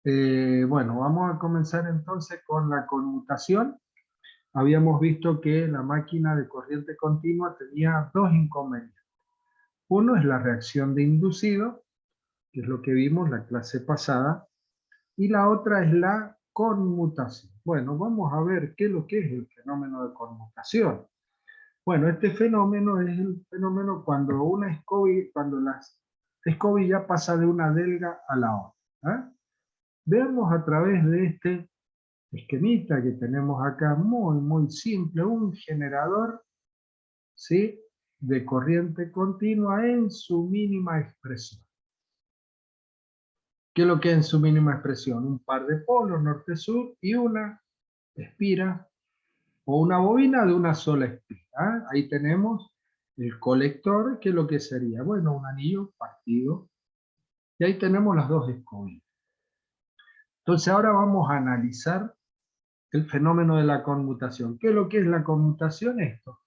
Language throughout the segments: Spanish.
Bueno, vamos a comenzar entonces con la conmutación. Habíamos visto que la máquina de corriente continua tenía dos inconvenientes. Uno es la reacción de inducido, que es lo que vimos en la clase pasada, y la otra es la conmutación. Bueno, vamos a ver qué es lo que es el fenómeno de conmutación. Bueno, este fenómeno es el fenómeno cuando la escobilla pasa de una delga a la otra. Veamos a través de este esquemita que tenemos acá, muy simple, un generador, ¿sí?, de corriente continua en su mínima expresión. ¿Qué es lo que es en su mínima expresión? Un par de polos, norte-sur, y una espira o una bobina de una sola espira. Ahí tenemos el colector, que es lo que sería, bueno, un anillo partido, y ahí tenemos las dos escobillas. Entonces ahora vamos a analizar el fenómeno de la conmutación. ¿Qué es lo que es la conmutación? Esto,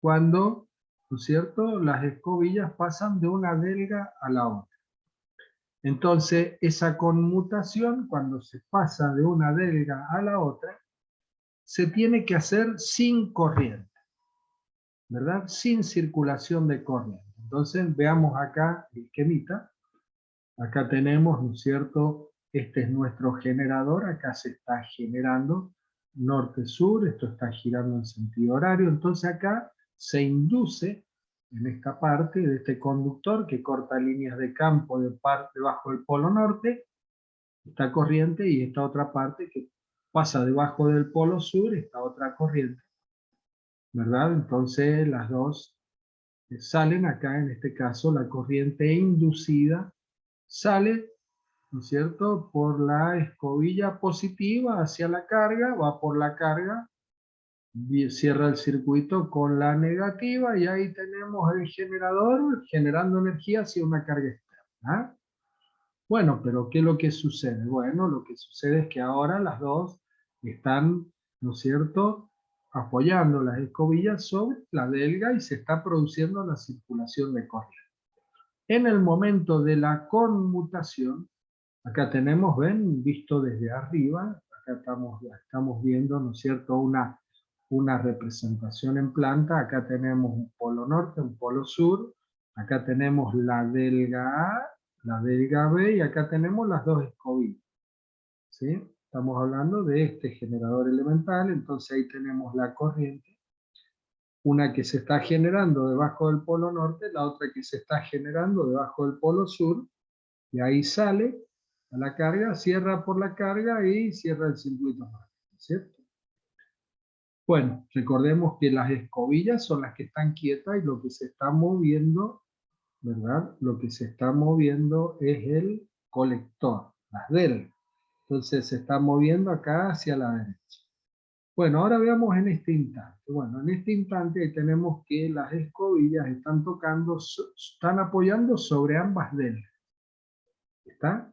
cuando, ¿no es cierto?, las escobillas pasan de una delga a la otra. Entonces, esa conmutación, cuando se pasa de una delga a la otra, se tiene que hacer sin corriente, ¿verdad? Sin circulación de corriente. Entonces, veamos acá el esquemita. Acá tenemos, ¿no es cierto?, este es nuestro generador, acá se está generando norte-sur, esto está girando en sentido horario, entonces acá se induce en esta parte de este conductor que corta líneas de campo de parte debajo del polo norte, esta corriente, y esta otra parte que pasa debajo del polo sur, esta otra corriente, ¿verdad? Entonces las dos salen acá, en este caso la corriente inducida sale, ¿no es cierto?, por la escobilla positiva hacia la carga, va por la carga, cierra el circuito con la negativa y ahí tenemos el generador generando energía hacia una carga externa. Bueno, pero ¿qué es lo que sucede? Bueno, lo que sucede es que ahora las dos están, ¿no es cierto?, apoyando las escobillas sobre la delga y se está produciendo la circulación de corriente. En el momento de la conmutación, acá tenemos, ven, visto desde arriba, acá estamos viendo, ¿no es cierto?, una representación en planta. Acá tenemos un polo norte, un polo sur, acá tenemos la delga A, la delga B, y acá tenemos las dos escobillas, ¿sí? Estamos hablando de este generador elemental, entonces ahí tenemos la corriente, una que se está generando debajo del polo norte, la otra que se está generando debajo del polo sur, y ahí sale a la carga, cierra por la carga y cierra el circuito, ¿cierto? Bueno, recordemos que las escobillas son las que están quietas y lo que se está moviendo, ¿verdad? Lo que se está moviendo es el colector, las delgas. Entonces se está moviendo acá hacia la derecha. Bueno, ahora veamos en este instante. Bueno, en este instante ahí tenemos que las escobillas están tocando, están apoyando sobre ambas delgas. ¿Está?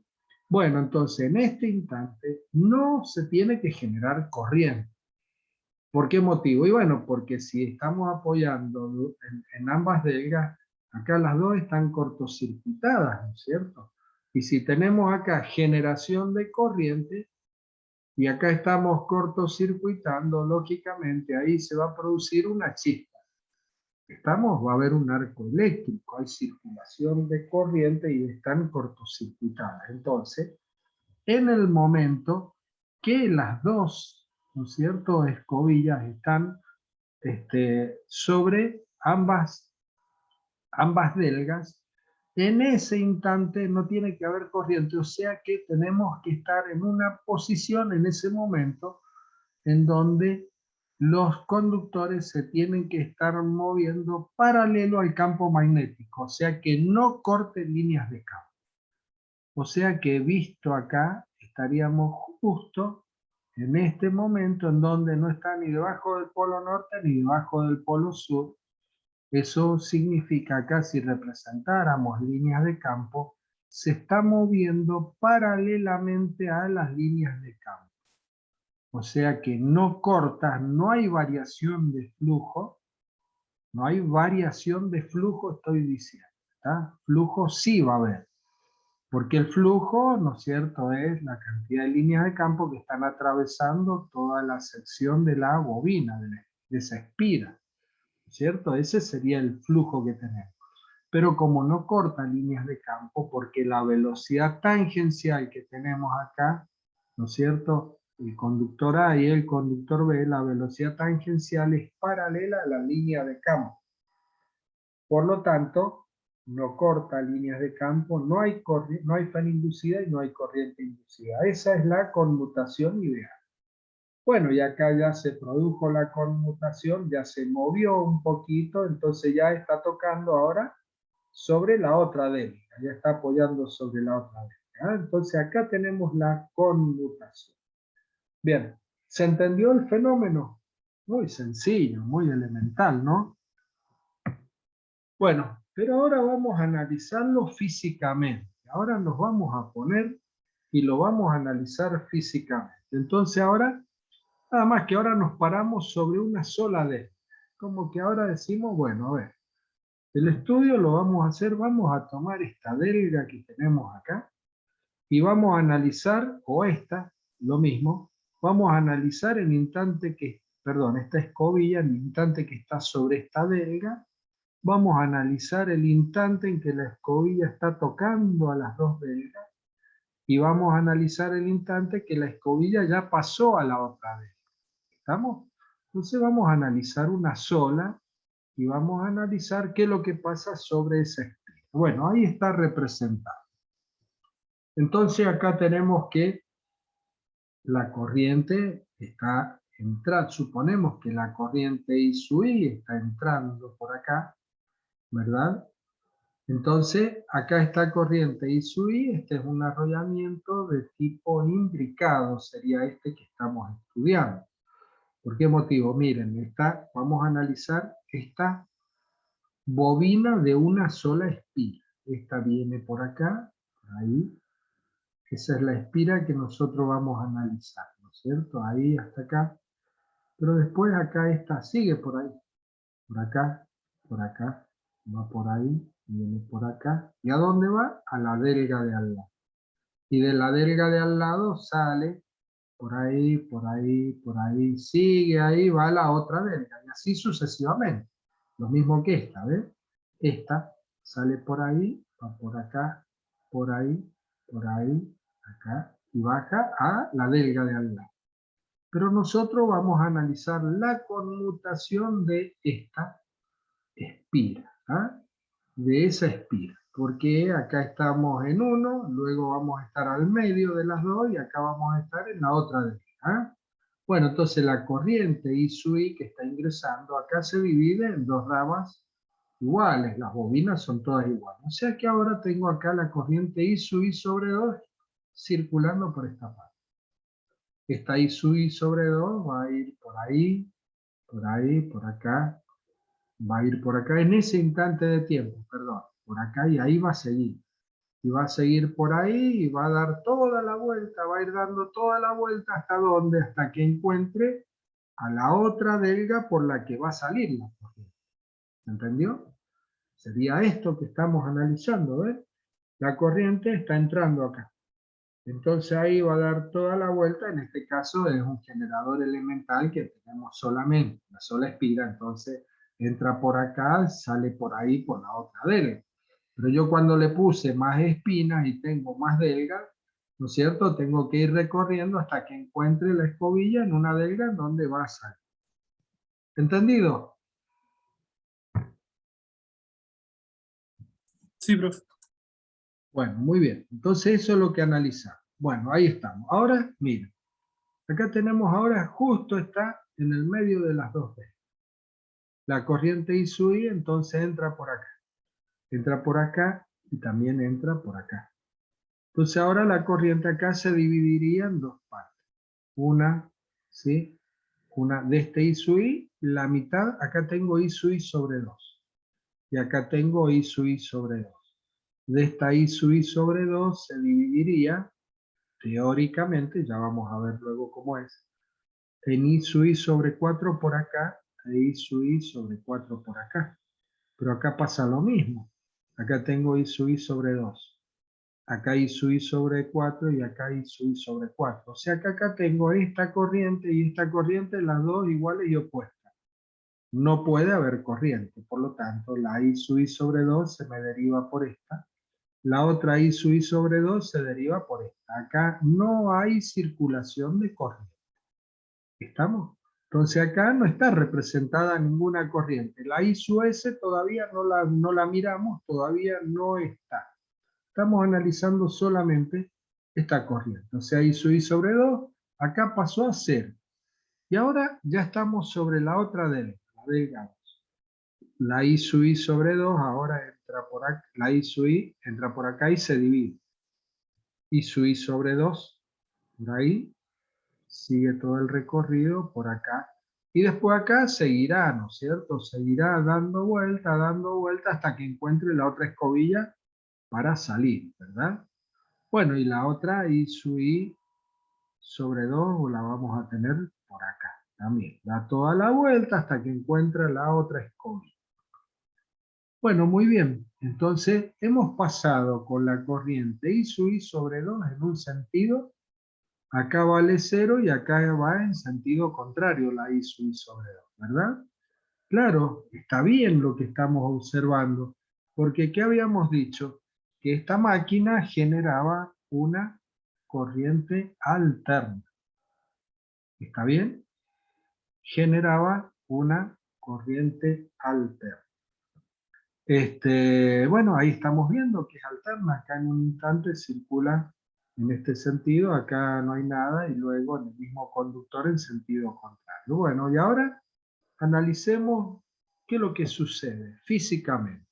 Bueno, entonces en este instante no se tiene que generar corriente. ¿Por qué motivo? Y bueno, porque si estamos apoyando en ambas delgas, acá las dos están cortocircuitadas, ¿no es cierto? Y si tenemos acá generación de corriente, y acá estamos cortocircuitando, lógicamente ahí se va a producir una chispa. ¿Estamos? Va a haber un arco eléctrico, hay circulación de corriente y están cortocircuitadas. Entonces, en el momento que las dos, ¿no es cierto?, escobillas están sobre ambas delgas, en ese instante no tiene que haber corriente, o sea que tenemos que estar en una posición en ese momento en donde los conductores se tienen que estar moviendo paralelo al campo magnético, o sea que no corten líneas de campo. O sea que visto acá, estaríamos justo en este momento en donde no está ni debajo del polo norte ni debajo del polo sur. Eso significa acá, si representáramos líneas de campo, se está moviendo paralelamente a las líneas de campo. O sea que no cortas, no hay variación de flujo, no hay variación de flujo, estoy diciendo, ¿tá? Flujo sí va a haber. Porque el flujo, ¿no es cierto?, es la cantidad de líneas de campo que están atravesando toda la sección de la bobina, de esa espira, ¿no es cierto? Ese sería el flujo que tenemos. Pero como no corta líneas de campo, porque la velocidad tangencial que tenemos acá, ¿no es cierto?, el conductor A y el conductor B, la velocidad tangencial es paralela a la línea de campo. Por lo tanto, no corta líneas de campo, no hay fan inducida y no hay corriente inducida. Esa es la conmutación ideal. Bueno, y acá ya se produjo la conmutación, ya se movió un poquito, entonces ya está tocando ahora sobre la otra delta, ya está apoyando sobre la otra delta. Entonces acá tenemos la conmutación. Bien, ¿se entendió el fenómeno? Muy sencillo, muy elemental, ¿no? Bueno, pero ahora vamos a analizarlo físicamente. Ahora nos vamos a poner y lo vamos a analizar físicamente. Entonces ahora, nada más que ahora nos paramos sobre una sola delta. Como que ahora decimos, bueno, a ver, el estudio lo vamos a hacer, vamos a tomar esta delta que tenemos acá y vamos a analizar, o esta, lo mismo, vamos a analizar el instante que, perdón, esta escobilla, el instante que está sobre esta delga. Vamos a analizar el instante en que la escobilla está tocando a las dos delgas y vamos a analizar el instante que la escobilla ya pasó a la otra delga. ¿Estamos? Entonces vamos a analizar una sola y vamos a analizar qué es lo que pasa sobre esa espira. Bueno, ahí está representado. Entonces acá tenemos que la corriente está entrando, suponemos que la corriente I sub I está entrando por acá, ¿verdad? Entonces, acá está corriente I sub I, este es un arrollamiento de tipo imbricado, sería este que estamos estudiando. ¿Por qué motivo? Miren, vamos a analizar esta bobina de una sola espira. Esta viene por acá, por ahí. Esa es la espira que nosotros vamos a analizar, ¿no es cierto? Ahí hasta acá. Pero después acá esta sigue por ahí, por acá, va por ahí, viene por acá. ¿Y a dónde va? A la delga de al lado. Y de la delga de al lado sale por ahí, por ahí, por ahí, sigue ahí, va a la otra delga. Y así sucesivamente. Lo mismo que esta, ¿ves? Esta sale por ahí, va por acá, por ahí, acá, y baja a la delga de al lado. Pero nosotros vamos a analizar la conmutación de esta espira, ¿ah? De esa espira, porque acá estamos en uno, luego vamos a estar al medio de las dos y acá vamos a estar en la otra delta, ¿ah? Bueno, entonces la corriente I sub I que está ingresando acá se divide en dos ramas iguales, las bobinas son todas iguales. O sea que ahora tengo acá la corriente I sub I sobre 2 circulando por esta parte. Esta I sub I sobre 2 va a ir por ahí, por acá, va a ir por acá en ese instante de tiempo, perdón, por acá y ahí va a seguir. Y va a seguir por ahí y va a dar toda la vuelta, va a ir dando toda la vuelta hasta donde, hasta que encuentre a la otra delga por la que va a salir la corriente. ¿Entendió? Sería esto que estamos analizando, ¿ves? La corriente está entrando acá. Entonces ahí va a dar toda la vuelta, en este caso es un generador elemental que tenemos solamente, una sola espira, entonces entra por acá, sale por ahí por la otra delga. Pero yo cuando le puse más espinas y tengo más delgas, ¿no es cierto? Tengo que ir recorriendo hasta que encuentre la escobilla en una delga en donde va a salir. ¿Entendido? Sí, profe. Bueno, muy bien. Entonces eso es lo que analizamos. Bueno, ahí estamos. Ahora, miren. Acá tenemos ahora, justo está en el medio de las dos deltas. La corriente I sub I entonces entra por acá. Entra por acá y también entra por acá. Entonces ahora la corriente acá se dividiría en dos partes. Una, ¿sí? Una de este I sub I, la mitad, acá tengo I sub I sobre 2. Y acá tengo I sub I sobre 2. De esta I sub I sobre 2 se dividiría, teóricamente, ya vamos a ver luego cómo es, en I sub I sobre 4 por acá e I sub I sobre 4 por acá. Pero acá pasa lo mismo. Acá tengo I sub I sobre 2. acá I sub I sobre 4 y acá I sub I sobre 4. O sea que acá tengo esta corriente y esta corriente, las dos iguales y opuestas. No puede haber corriente, por lo tanto la I sub I sobre 2 se me deriva por esta. La otra I sub I sobre 2 se deriva por esta. Acá no hay circulación de corriente. ¿Estamos? Entonces acá no está representada ninguna corriente. La I sub S todavía no la miramos, todavía no está. Estamos analizando solamente esta corriente. O sea, I sub I sobre 2, acá pasó a 0. Y ahora ya estamos sobre la otra delta, la del Gauss. La I sub I sobre 2 ahora entra por acá, la I sub I entra por acá y se divide. I sub I sobre 2, por ahí, sigue todo el recorrido por acá. Y después acá seguirá, ¿no es cierto? Seguirá dando vuelta hasta que encuentre la otra escobilla para salir, ¿verdad? Bueno, y la otra I sub I sobre 2 la vamos a tener por acá también. Da toda la vuelta hasta que encuentra la otra escobilla. Bueno, muy bien. Entonces, hemos pasado con la corriente I sub I sobre 2 en un sentido. Acá vale 0 y acá va en sentido contrario la I sub I sobre 2, ¿verdad? Claro, está bien lo que estamos observando, porque ¿qué habíamos dicho? Que esta máquina generaba una corriente alterna. ¿Está bien? Generaba una corriente alterna. Bueno, ahí estamos viendo que es alterna. Acá en un instante circula en este sentido, acá no hay nada, y luego en el mismo conductor en sentido contrario. Bueno, y ahora analicemos qué es lo que sucede físicamente.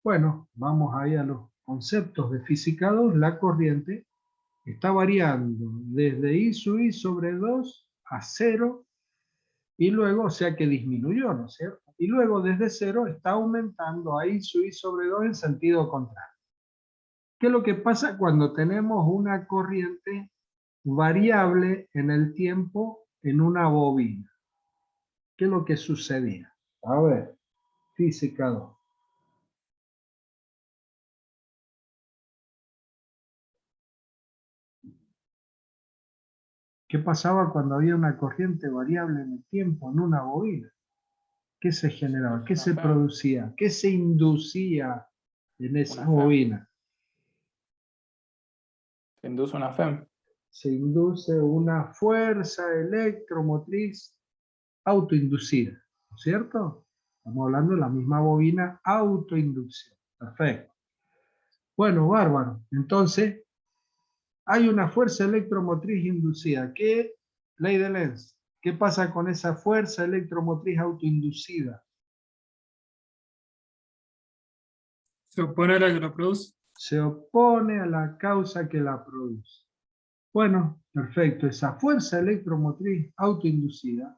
Bueno, vamos ahí a los conceptos de física 2. La corriente está variando desde I sub I sobre 2 a 0, y luego, o sea que disminuyó, ¿no es cierto? Y luego desde 0 está aumentando a I sub I sobre 2 en sentido contrario. ¿Qué es lo que pasa cuando tenemos una corriente variable en el tiempo en una bobina? ¿Qué es lo que sucedía? A ver, física 2. ¿Qué pasaba cuando había una corriente variable en el tiempo en una bobina? ¿Qué se generaba? ¿Qué se producía? ¿Qué se inducía en esa bobina? Se induce una FEM. Se induce una fuerza electromotriz autoinducida, ¿no es cierto? Estamos hablando de la misma bobina, autoinducción. Perfecto. Bueno, bárbaro. Entonces, hay una fuerza electromotriz inducida. ¿Qué? Ley de Lenz. ¿Qué pasa con esa fuerza electromotriz autoinducida? Se opone a la que lo produce. Se opone a la causa que la produce. Bueno, perfecto. Esa fuerza electromotriz autoinducida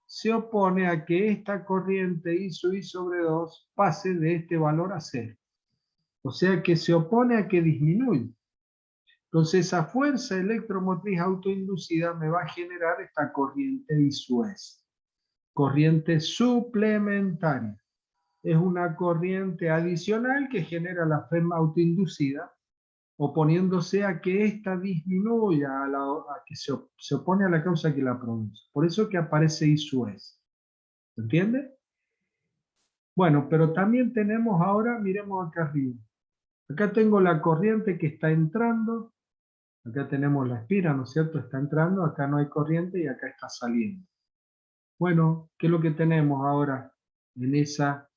se opone a que esta corriente I sub I sobre 2 pase de este valor a 0. O sea que se opone a que disminuya. Entonces esa fuerza electromotriz autoinducida me va a generar esta corriente I sub S. Corriente suplementaria. Es una corriente adicional que genera la FEM autoinducida, oponiéndose a que ésta disminuya, a que se opone a la causa que la produce. Por eso que aparece I sub S. ¿Se entiende? Bueno, pero también tenemos ahora, miremos acá arriba. Acá tengo la corriente que está entrando. Acá tenemos la espira, ¿no es cierto? Está entrando, acá no hay corriente y acá está saliendo. Bueno, ¿qué es lo que tenemos ahora en esa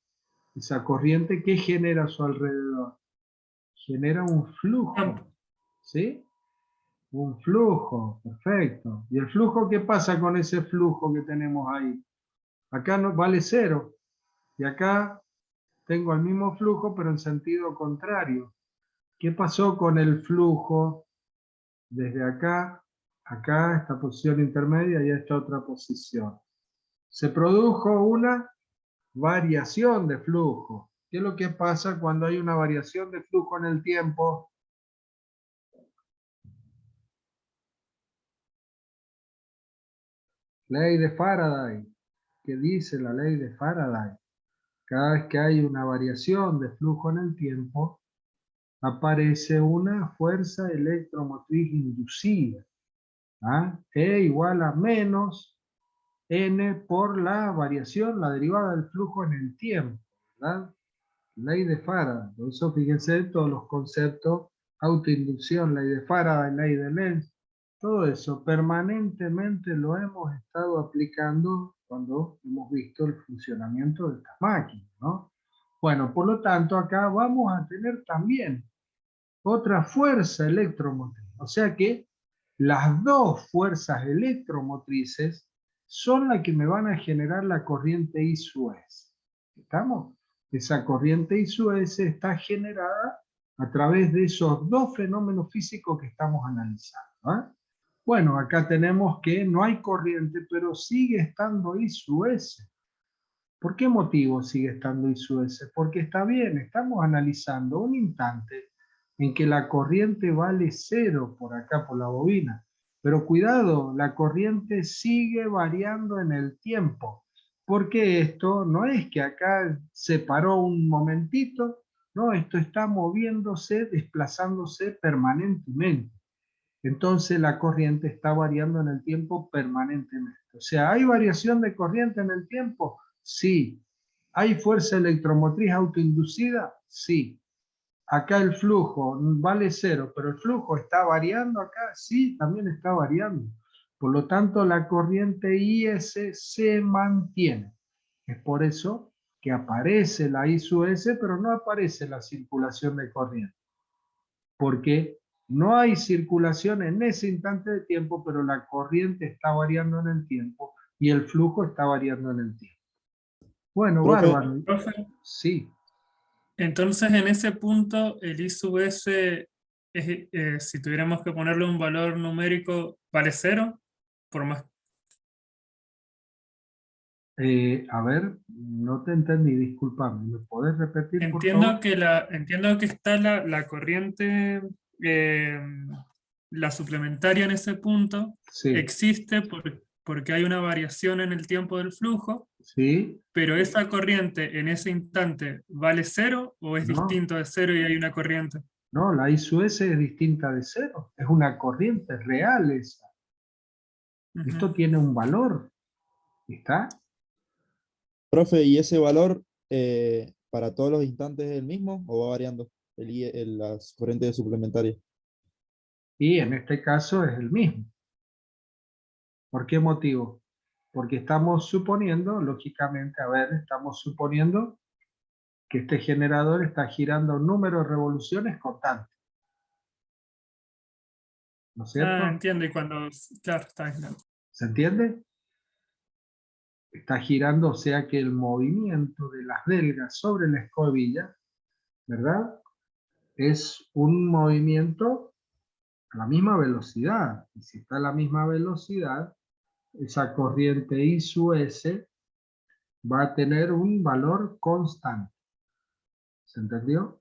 corriente? ¿Qué genera a su alrededor? Genera un flujo, ¿sí? Un flujo, perfecto. ¿Y el flujo qué pasa con ese flujo que tenemos ahí? Acá no, vale 0. Y acá tengo el mismo flujo, pero en sentido contrario. ¿Qué pasó con el flujo desde acá, acá, esta posición intermedia y esta otra posición? Se produjo una variación de flujo. ¿Qué es lo que pasa cuando hay una variación de flujo en el tiempo? Ley de Faraday. ¿Qué dice la ley de Faraday? Cada vez que hay una variación de flujo en el tiempo, aparece una fuerza electromotriz inducida. ¿Ah? E igual a menos N por la variación, la derivada del flujo en el tiempo, ¿verdad? Ley de Faraday. Por eso fíjense todos los conceptos, autoinducción, ley de Faraday, ley de Lenz, todo eso permanentemente lo hemos estado aplicando cuando hemos visto el funcionamiento de estas máquinas, ¿no? Bueno, por lo tanto acá vamos a tener también otra fuerza electromotriz. O sea que las dos fuerzas electromotrices son las que me van a generar la corriente I sub S. ¿Estamos? Esa corriente I sub S está generada a través de esos dos fenómenos físicos que estamos analizando. ¿Eh? Bueno, acá tenemos que no hay corriente, pero sigue estando I sub S. ¿Por qué motivo sigue estando I sub S? Porque está bien, estamos analizando un instante en que la corriente vale 0 por acá, por la bobina. Pero cuidado, la corriente sigue variando en el tiempo. Porque esto no es que acá se paró un momentito, no, esto está moviéndose, desplazándose permanentemente. Entonces la corriente está variando en el tiempo permanentemente. O sea, ¿hay variación de corriente en el tiempo? Sí. ¿Hay fuerza electromotriz autoinducida? Sí. Acá el flujo vale 0, pero el flujo está variando acá. Sí, también está variando. Por lo tanto, la corriente IS se mantiene. Es por eso que aparece la I sub S, pero no aparece la circulación de corriente. Porque no hay circulación en ese instante de tiempo, pero la corriente está variando en el tiempo y el flujo está variando en el tiempo. Bueno, Profe, bárbaro. Profe, Sí, entonces en ese punto el I sub S, si tuviéramos que ponerle un valor numérico, ¿vale 0? Por más. a ver, no te entendí, discúlpame. ¿Me podés repetir, por favor? Entiendo que está la corriente, eh, la suplementaria en ese punto, Sí, existe porque hay una variación en el tiempo del flujo, sí, pero esa corriente en ese instante ¿vale 0 o es no, distinto de 0 y hay una corriente? no, la I sub S es distinta de 0. Es una corriente real esa. Ujú. Esto tiene un valor. ¿Está? profe, ¿y ese valor para todos los instantes es el mismo o va variando las corrientes suplementarias? Y en este caso es el mismo. ¿Por qué motivo? Porque estamos suponiendo, lógicamente, a ver, estamos suponiendo que este generador está girando un número de revoluciones constante, ¿no es Ah, cierto? entiendo, y cuando, claro, está bien. ¿Se entiende? Está girando, o sea que el movimiento de las delgas sobre la escobilla, ¿verdad? Es un movimiento a la misma velocidad. Y si está a la misma velocidad, esa corriente I sub S va a tener un valor constante. ¿Se entendió?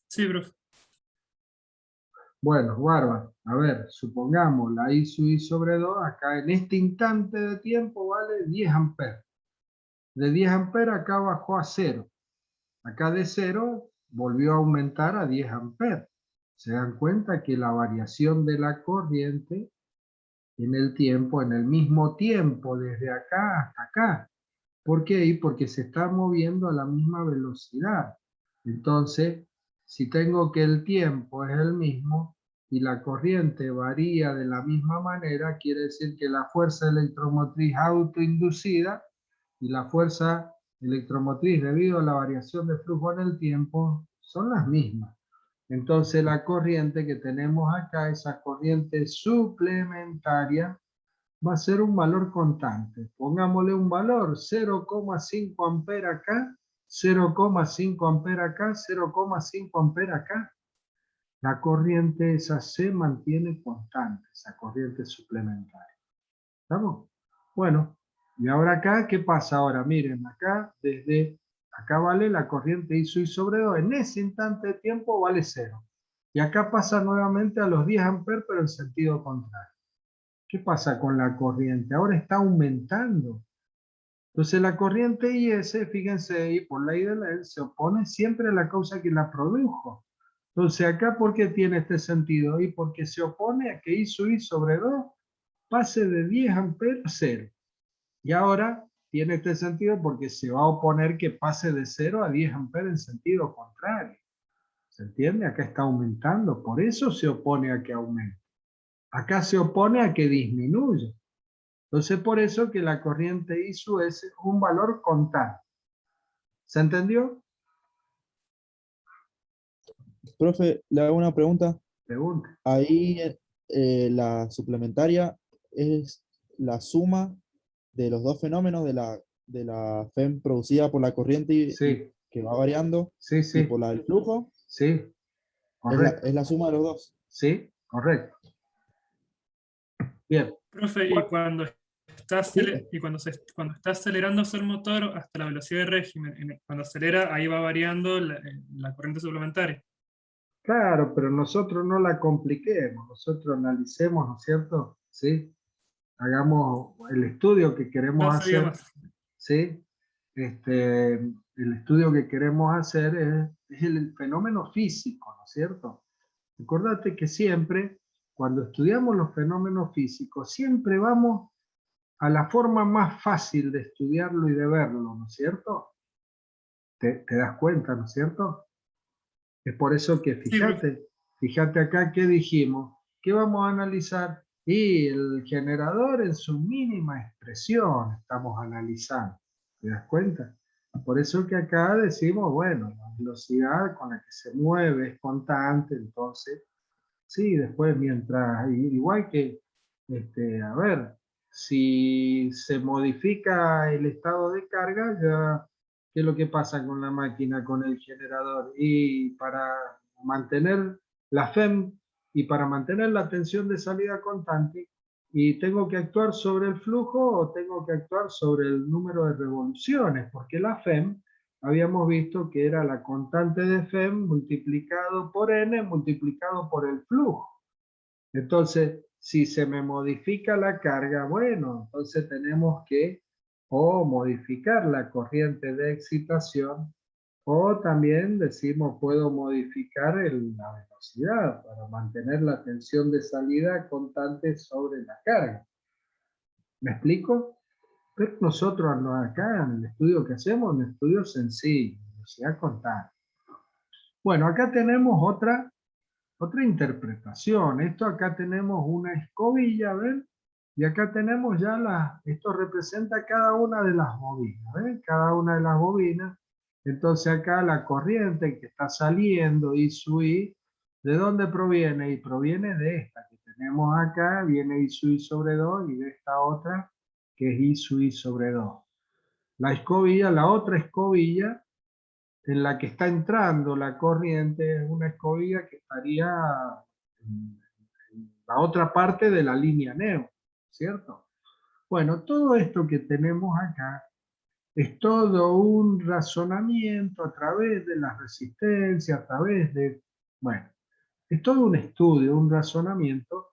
Sí, profe. Bueno, bárbaro. A ver, supongamos la I sub I sobre 2, acá en este instante de tiempo vale 10 amperes. De 10 amperes acá bajó a 0. Acá de 0 volvió a aumentar a 10 amperes. Se dan cuenta que la variación de la corriente en el tiempo, en el mismo tiempo, desde acá hasta acá. ¿Por qué? Porque se está moviendo a la misma velocidad. Entonces, si tengo que el tiempo es el mismo y la corriente varía de la misma manera, quiere decir que la fuerza electromotriz autoinducida y la fuerza electromotriz debido a la variación de flujo en el tiempo son las mismas. Entonces la corriente que tenemos acá, esa corriente suplementaria, va a ser un valor constante. Pongámosle un valor, 0,5 ampere acá, 0,5 ampere acá, 0,5 ampere acá. La corriente esa se mantiene constante, esa corriente suplementaria. ¿Estamos? Bueno, y ahora acá, ¿qué pasa ahora? Miren, acá, desde acá vale la corriente I sub I sobre 2. En ese instante de tiempo vale 0. Y acá pasa nuevamente a los 10 amperes, pero en sentido contrario. ¿Qué pasa con la corriente? Ahora está aumentando. Entonces la corriente IS, fíjense, y por ley de Lenz, se opone siempre a la causa que la produjo. Entonces acá, ¿por qué tiene este sentido? Y porque se opone a que I sub I sobre 2 pase de 10 amperes a 0. Y ahora tiene este sentido porque se va a oponer que pase de 0 a 10 amperes en sentido contrario. ¿Se entiende? Acá está aumentando, por eso se opone a que aumente. Acá se opone a que disminuya. Entonces, por eso que la corriente I sub S es un valor constante. ¿Se entendió? Profe, le hago una pregunta. Pregunta. Ahí la suplementaria es la suma de los dos fenómenos de la FEM producida por la corriente y Sí, que va variando sí, y por sí, la del flujo, sí, correcto. es la suma de los dos. Sí, correcto. Bien. Profe, y cuando está, Sí, cuando está acelerándose el motor hasta la velocidad de régimen, cuando acelera, ahí va variando la corriente suplementaria. Claro, pero nosotros no la compliquemos, nosotros analicemos, ¿no es cierto? ¿Sí? Hagamos el estudio que queremos No sería hacer, más. ¿sí? El estudio que queremos hacer es el fenómeno físico, ¿no es cierto? Recordate que siempre, cuando estudiamos los fenómenos físicos, siempre vamos a la forma más fácil de estudiarlo y de verlo, ¿no es cierto? ¿Te das cuenta, ¿no es cierto? Es por eso que Sí, profe. fíjate acá que dijimos, ¿qué vamos a analizar? Y el generador en su mínima expresión estamos analizando, ¿te das cuenta? Por eso que acá decimos, bueno, la velocidad con la que se mueve es constante, entonces, sí, después mientras, igual que, a ver, si se modifica el estado de carga, ya, ¿qué es lo que pasa con la máquina, con el generador? Y para mantener la FEM y para mantener la tensión de salida constante, y tengo que actuar sobre el flujo o tengo que actuar sobre el número de revoluciones, porque la FEM habíamos visto que era la constante de FEM multiplicado por N multiplicado por el flujo. Entonces, si se me modifica la carga, bueno, entonces tenemos que o modificar la corriente de excitación o también decimos puedo modificar la velocidad para mantener la tensión de salida constante sobre la carga. ¿Me explico? Pero nosotros acá en el estudio que hacemos, un estudio sencillo, velocidad constante. Bueno, acá tenemos otra interpretación. Esto acá tenemos una escobilla, ¿ven? Y acá tenemos ya esto representa cada una de las bobinas, ¿ven? Cada una de las bobinas. Entonces acá la corriente que está saliendo, I sub I, ¿de dónde proviene? Y proviene de esta que tenemos acá, viene I sub I sobre 2 y de esta otra que es I sub I sobre 2. La escobilla, la otra escobilla en la que está entrando la corriente es una escobilla que estaría en la otra parte de la línea neo, ¿cierto? Bueno, todo esto que tenemos acá es todo un razonamiento a través de la resistencia, a través de, bueno, es todo un estudio, un razonamiento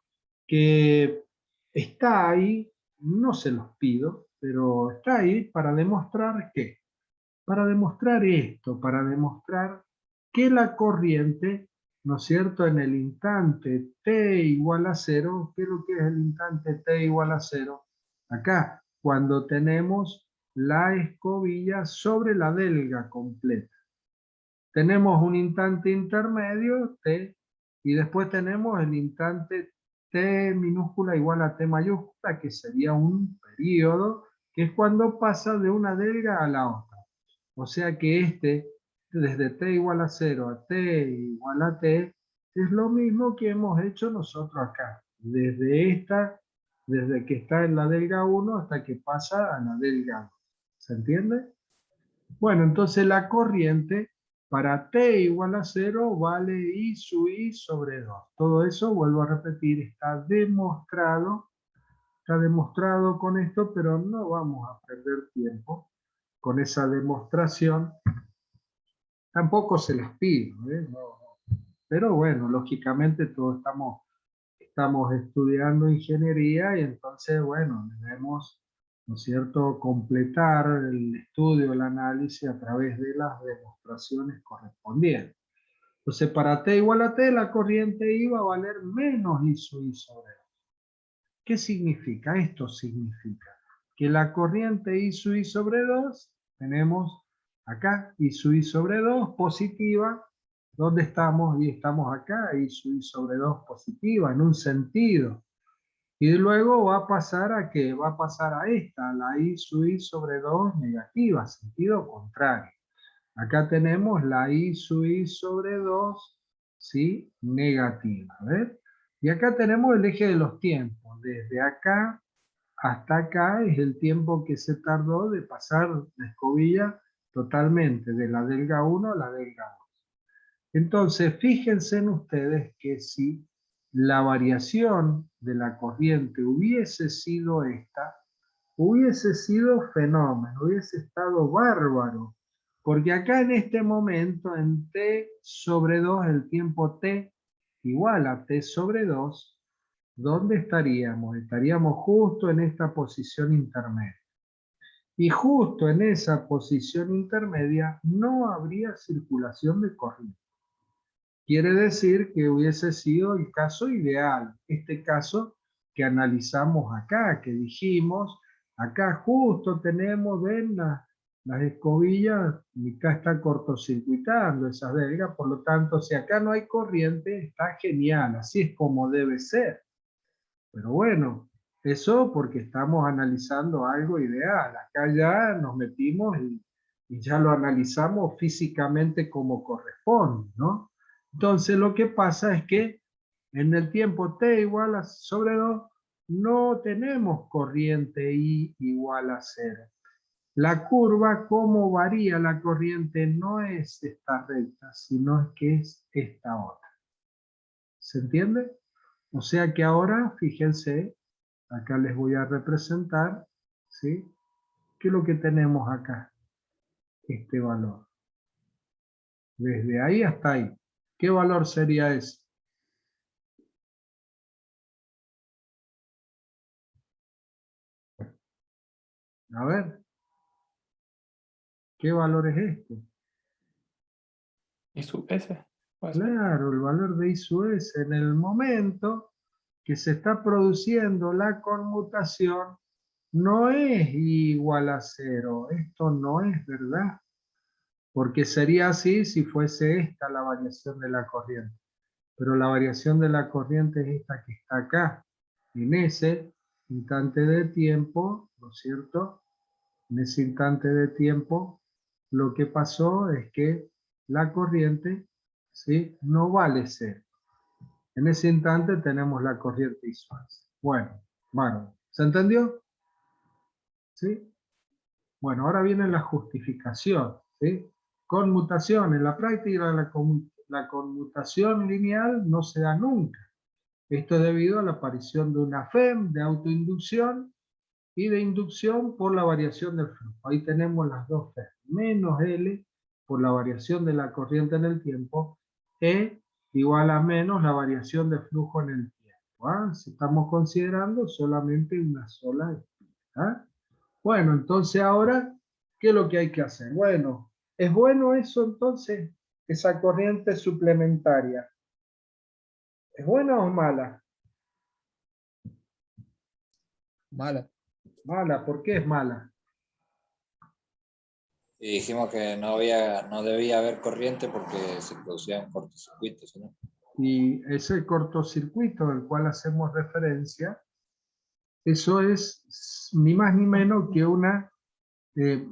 que está ahí, no se los pido, pero está ahí para demostrar que para demostrar esto, para demostrar que la corriente, ¿no es cierto?, en el instante t igual a 0, ¿qué es lo que es el instante t igual a 0? Acá, cuando tenemos la escobilla sobre la delga completa. Tenemos un instante intermedio, t, y después tenemos el instante t minúscula igual a t mayúscula, que sería un periodo, que es cuando pasa de una delga a la otra. O sea que desde t igual a 0 a t igual a t, es lo mismo que hemos hecho nosotros acá. Desde que está en la delga 1 hasta que pasa a la delga 2. ¿Se entiende? Bueno, entonces la corriente para t igual a 0 vale I sub I sobre 2. Todo eso, vuelvo a repetir, está demostrado con esto, pero no vamos a perder tiempo con esa demostración. Tampoco se las pido, ¿eh? No. Pero bueno, lógicamente todos estamos estudiando ingeniería y entonces, bueno, debemos ¿no es cierto?, completar el estudio, el análisis a través de las demostraciones correspondientes. Entonces, para t igual a t, la corriente I va a valer menos I sub I sobre 2. ¿Qué significa? Esto significa que la corriente I sub I sobre 2, tenemos acá I sub I sobre 2 positiva. ¿Dónde estamos? Y estamos acá, I sub I sobre 2 positiva, en un sentido. Y luego va a pasar a ¿qué? Va a pasar a esta, la I sub I sobre 2 negativa, sentido contrario. Acá tenemos la I sub I sobre 2, ¿sí? Negativa, ¿ves? Y acá tenemos el eje de los tiempos. Desde acá hasta acá es el tiempo que se tardó de pasar la escobilla totalmente, de la delga 1 a la delga 2. Entonces, fíjense en ustedes que si la variación de la corriente hubiese sido esta, hubiese sido fenómeno, hubiese estado bárbaro. Porque acá en este momento, en t sobre 2, el tiempo t igual a t sobre 2, ¿dónde estaríamos? Estaríamos justo en esta posición intermedia. Y justo en esa posición intermedia no habría circulación de corriente. Quiere decir que hubiese sido el caso ideal, este caso que analizamos acá, que dijimos, acá justo tenemos, ven, las escobillas, mitad está cortocircuitando esas delgas, por lo tanto, si acá no hay corriente, está genial, así es como debe ser. Pero bueno, eso porque estamos analizando algo ideal, acá ya nos metimos y ya lo analizamos físicamente como corresponde, ¿no? Entonces lo que pasa es que en el tiempo t igual a sobre 2 no tenemos corriente I igual a 0. La curva, cómo varía la corriente, no es esta recta, sino es que es esta otra. ¿Se entiende? O sea que ahora, fíjense, acá les voy a representar, ¿sí? ¿Qué es lo que tenemos acá? Este valor. Desde ahí hasta ahí. ¿Qué valor sería ese? A ver. ¿Qué valor es este? ¿Y sub S? ¿Puede ser? Claro, el valor de I sub S. En el momento que se está produciendo la conmutación, no es igual a 0. Esto no es verdad. Porque sería así si fuese esta la variación de la corriente. Pero la variación de la corriente es esta que está acá. En ese instante de tiempo, ¿no es cierto? En ese instante de tiempo, lo que pasó es que la corriente, ¿sí?, no vale 0. En ese instante tenemos la corriente visual. Bueno, ¿se entendió? ¿Sí? Bueno, ahora viene la justificación, ¿sí? Conmutación. En la práctica la conmutación lineal no se da nunca. Esto es debido a la aparición de una FEM de autoinducción y de inducción por la variación del flujo. Ahí tenemos las dos FEM. Menos L por la variación de la corriente en el tiempo, E igual a menos la variación de flujo en el tiempo. ¿Ah? Si estamos considerando solamente una sola espira. ¿Ah? Bueno, entonces ahora, ¿qué es lo que hay que hacer? Bueno, ¿es bueno eso entonces? Esa corriente suplementaria. ¿Es buena o mala? Mala. Mala, ¿por qué es mala? Y dijimos que no debía haber corriente porque se producían cortocircuitos, ¿no? Y ese cortocircuito del cual hacemos referencia, eso es ni más ni menos que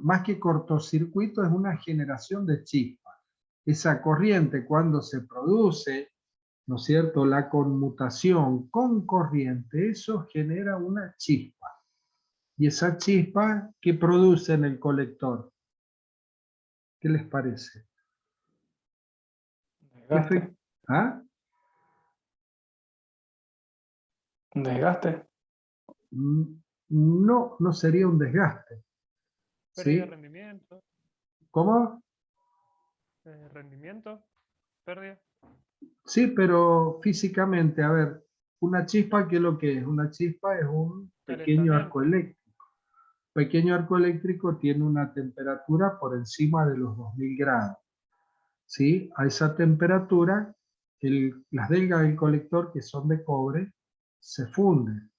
más que cortocircuito, es una generación de chispas. Esa corriente cuando se produce, ¿no es cierto?, la conmutación con corriente, eso genera una chispa. Y esa chispa, ¿qué produce en el colector? ¿Qué les parece? Desgaste. ¿Ah? Desgaste. No, no sería un desgaste. Pérdida de ¿Sí? rendimiento. ¿Cómo? Rendimiento. Pérdida. Sí, pero físicamente, a ver, una chispa, ¿qué es lo que es? Una chispa es un pequeño arco Calentamiento. eléctrico. pequeño arco eléctrico tiene una temperatura por encima de los 2000 grados. ¿Sí? A esa temperatura, las delgas del colector, que son de cobre, se funden.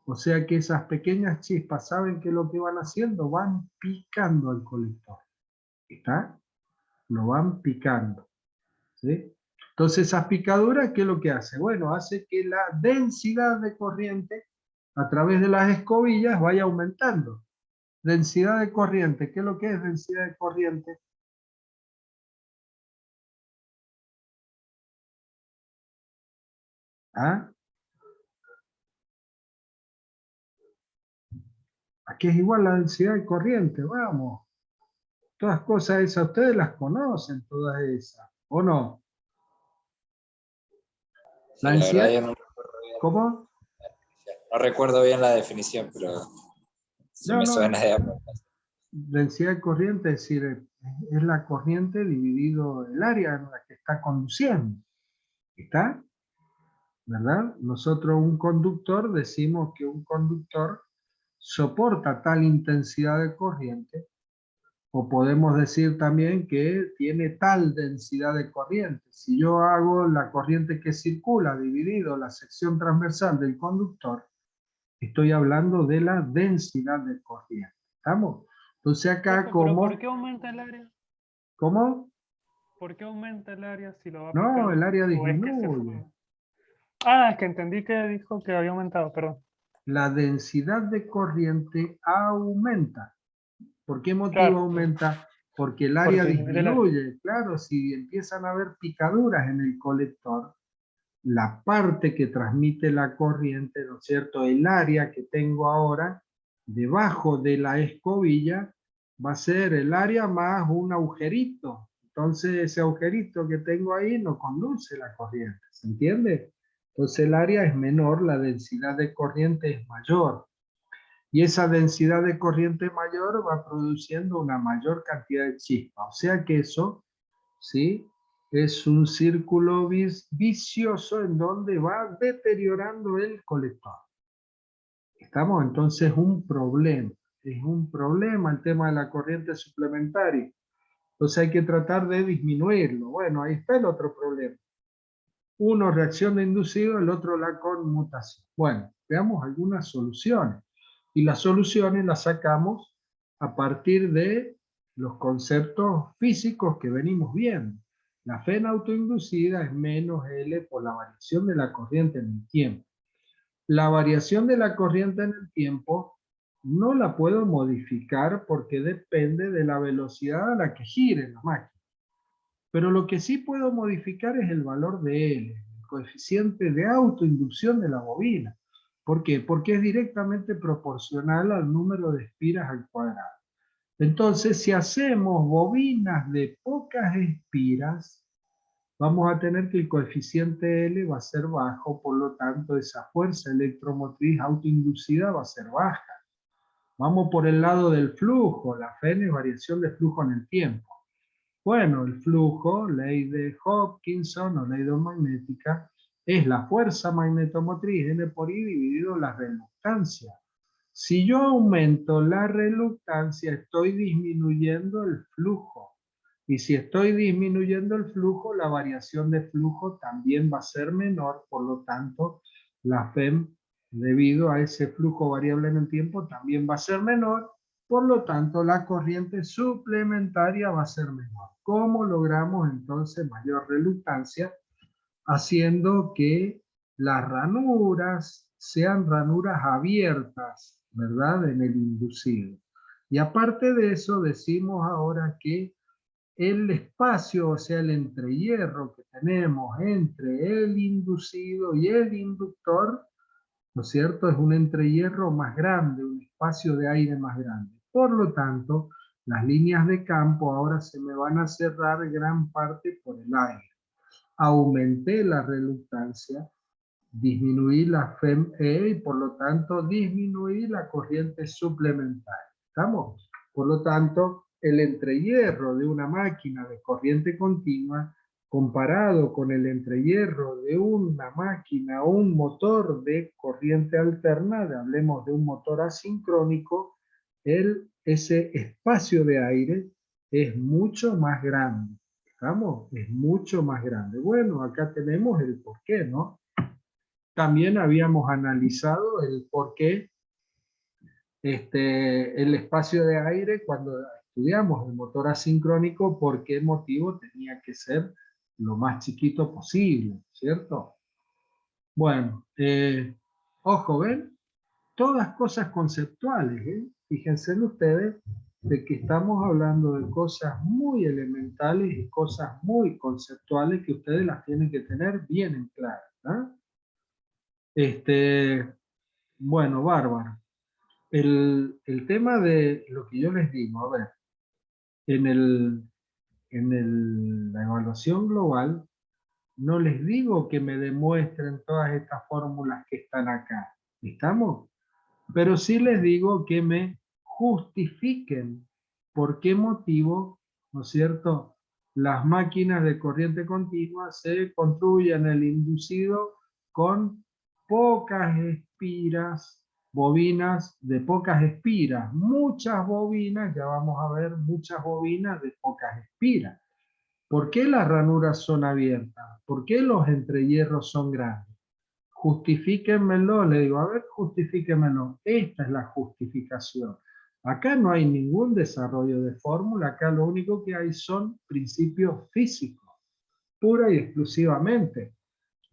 O sea que esas pequeñas chispas, ¿saben qué es lo que van haciendo? Van picando el colector. ¿Está? Lo van picando. ¿Sí? Entonces esas picaduras, ¿qué es lo que hace? Bueno, hace que la densidad de corriente a través de las escobillas vaya aumentando. Densidad de corriente, ¿qué es lo que es densidad de corriente? ¿Ah? Aquí es igual la densidad de corriente, vamos. Todas cosas esas, ustedes las conocen, todas esas, ¿o no? Sí, La la verdad densidad, yo no recuerdo bien. ¿cómo? No recuerdo bien la definición, pero se No, me no, suena de densidad de corriente, es decir, es la corriente dividido el área en la que está conduciendo. ¿Está? ¿Verdad? Nosotros un conductor decimos que un conductor soporta tal intensidad de corriente, o podemos decir también que tiene tal densidad de corriente. Si yo hago la corriente que circula dividido la sección transversal del conductor, estoy hablando de la densidad de corriente. ¿Estamos? Entonces acá Profe, pero ¿por como... qué aumenta el área? ¿Cómo? ¿Por qué aumenta el área si lo va No, el picando? área ¿O es que se disminuye. funde? Ah, es que entendí que dijo que había aumentado, perdón. La densidad de corriente aumenta. ¿Por qué motivo Claro, aumenta? Porque el área porque disminuye el área. disminuye. Claro, si empiezan a haber picaduras en el colector, la parte que transmite la corriente, ¿no es cierto? El área que tengo ahora, debajo de la escobilla, va a ser el área más un agujerito. Entonces ese agujerito que tengo ahí no conduce la corriente, ¿se entiende? Entonces el área es menor, la densidad de corriente es mayor. Y esa densidad de corriente mayor va produciendo una mayor cantidad de chispas. O sea que eso, ¿sí? Es un círculo vicioso en donde va deteriorando el colector. Estamos entonces un problema. Es un problema el tema de la corriente suplementaria. Entonces hay que tratar de disminuirlo. Bueno, ahí está el otro problema. Uno reacción de inducido, el otro la conmutación. Bueno, veamos algunas soluciones. Y las soluciones las sacamos a partir de los conceptos físicos que venimos viendo. La FEN autoinducida es menos L por la variación de la corriente en el tiempo. La variación de la corriente en el tiempo no la puedo modificar porque depende de la velocidad a la que gire la máquina. Pero lo que sí puedo modificar es el valor de L, el coeficiente de autoinducción de la bobina. ¿Por qué? Porque es directamente proporcional al número de espiras al cuadrado. Entonces, si hacemos bobinas de pocas espiras, vamos a tener que el coeficiente L va a ser bajo, por lo tanto, esa fuerza electromotriz autoinducida va a ser baja. Vamos por el lado del flujo, la Fn es variación de flujo en el tiempo. Bueno, el flujo, ley de Hopkinson o ley de magnética, es la fuerza magnetomotriz N por I dividido la reluctancia. Si yo aumento la reluctancia, estoy disminuyendo el flujo. Y si estoy disminuyendo el flujo, la variación de flujo también va a ser menor, por lo tanto, la FEM, debido a ese flujo variable en el tiempo, también va a ser menor, por lo tanto, la corriente suplementaria va a ser menor. ¿Cómo logramos entonces mayor reluctancia? Haciendo que las ranuras sean ranuras abiertas, ¿verdad? En el inducido. Y aparte de eso, decimos ahora que el espacio, o sea, el entrehierro que tenemos entre el inducido y el inductor, ¿no es cierto? Es un entrehierro más grande, un espacio de aire más grande. Por lo tanto, las líneas de campo ahora se me van a cerrar gran parte por el aire. Aumenté la reluctancia, disminuí la FEM-E y por lo tanto disminuí la corriente suplementaria. ¿Estamos? Por lo tanto, el entrehierro de una máquina de corriente continua comparado con el entrehierro de una máquina o un motor de corriente alterna, hablemos de un motor asincrónico, ese espacio de aire es mucho más grande. ¿Estamos? Es mucho más grande. Bueno, acá tenemos el por qué, ¿no? También habíamos analizado el por qué el espacio de aire cuando estudiamos el motor asincrónico, por qué motivo tenía que ser lo más chiquito posible, ¿cierto? Bueno, ojo, ¿ven? Todas cosas conceptuales, ¿eh? Fíjense en ustedes de que estamos hablando de cosas muy elementales y cosas muy conceptuales que ustedes las tienen que tener bien en claro, ¿ah? Bueno, bárbaro. El tema de lo que yo les digo, a ver, la evaluación global, no les digo que me demuestren todas estas fórmulas que están acá, ¿estamos? Pero sí les digo que me justifiquen por qué motivo, ¿no es cierto?, las máquinas de corriente continua se construyen el inducido con pocas espiras, bobinas de pocas espiras, muchas bobinas, ya vamos a ver, muchas bobinas de pocas espiras. ¿Por qué las ranuras son abiertas? ¿Por qué los entrehierros son grandes? Justifíquenmelo, le digo, a ver, justifíquenmelo. Esta es la justificación. Acá no hay ningún desarrollo de fórmula, acá lo único que hay son principios físicos, pura y exclusivamente.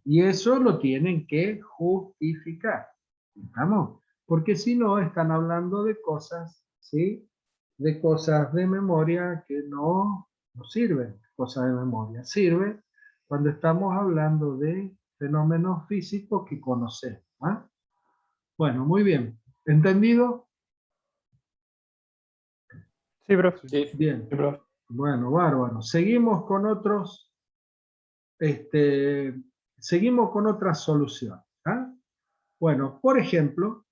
Y eso lo tienen que justificar. ¿Estamos? Porque si no, están hablando de cosas, ¿sí? De cosas de memoria que no sirven. Cosas de memoria. Sirve cuando estamos hablando de fenómenos físicos que conocemos. ¿Ah? Bueno, muy bien. ¿Entendido? Sí, profe. Sí, Bien. Sí, profe. Bueno, bárbaro. Seguimos con otros, seguimos con otras soluciones. ¿Ah? Bueno, por ejemplo,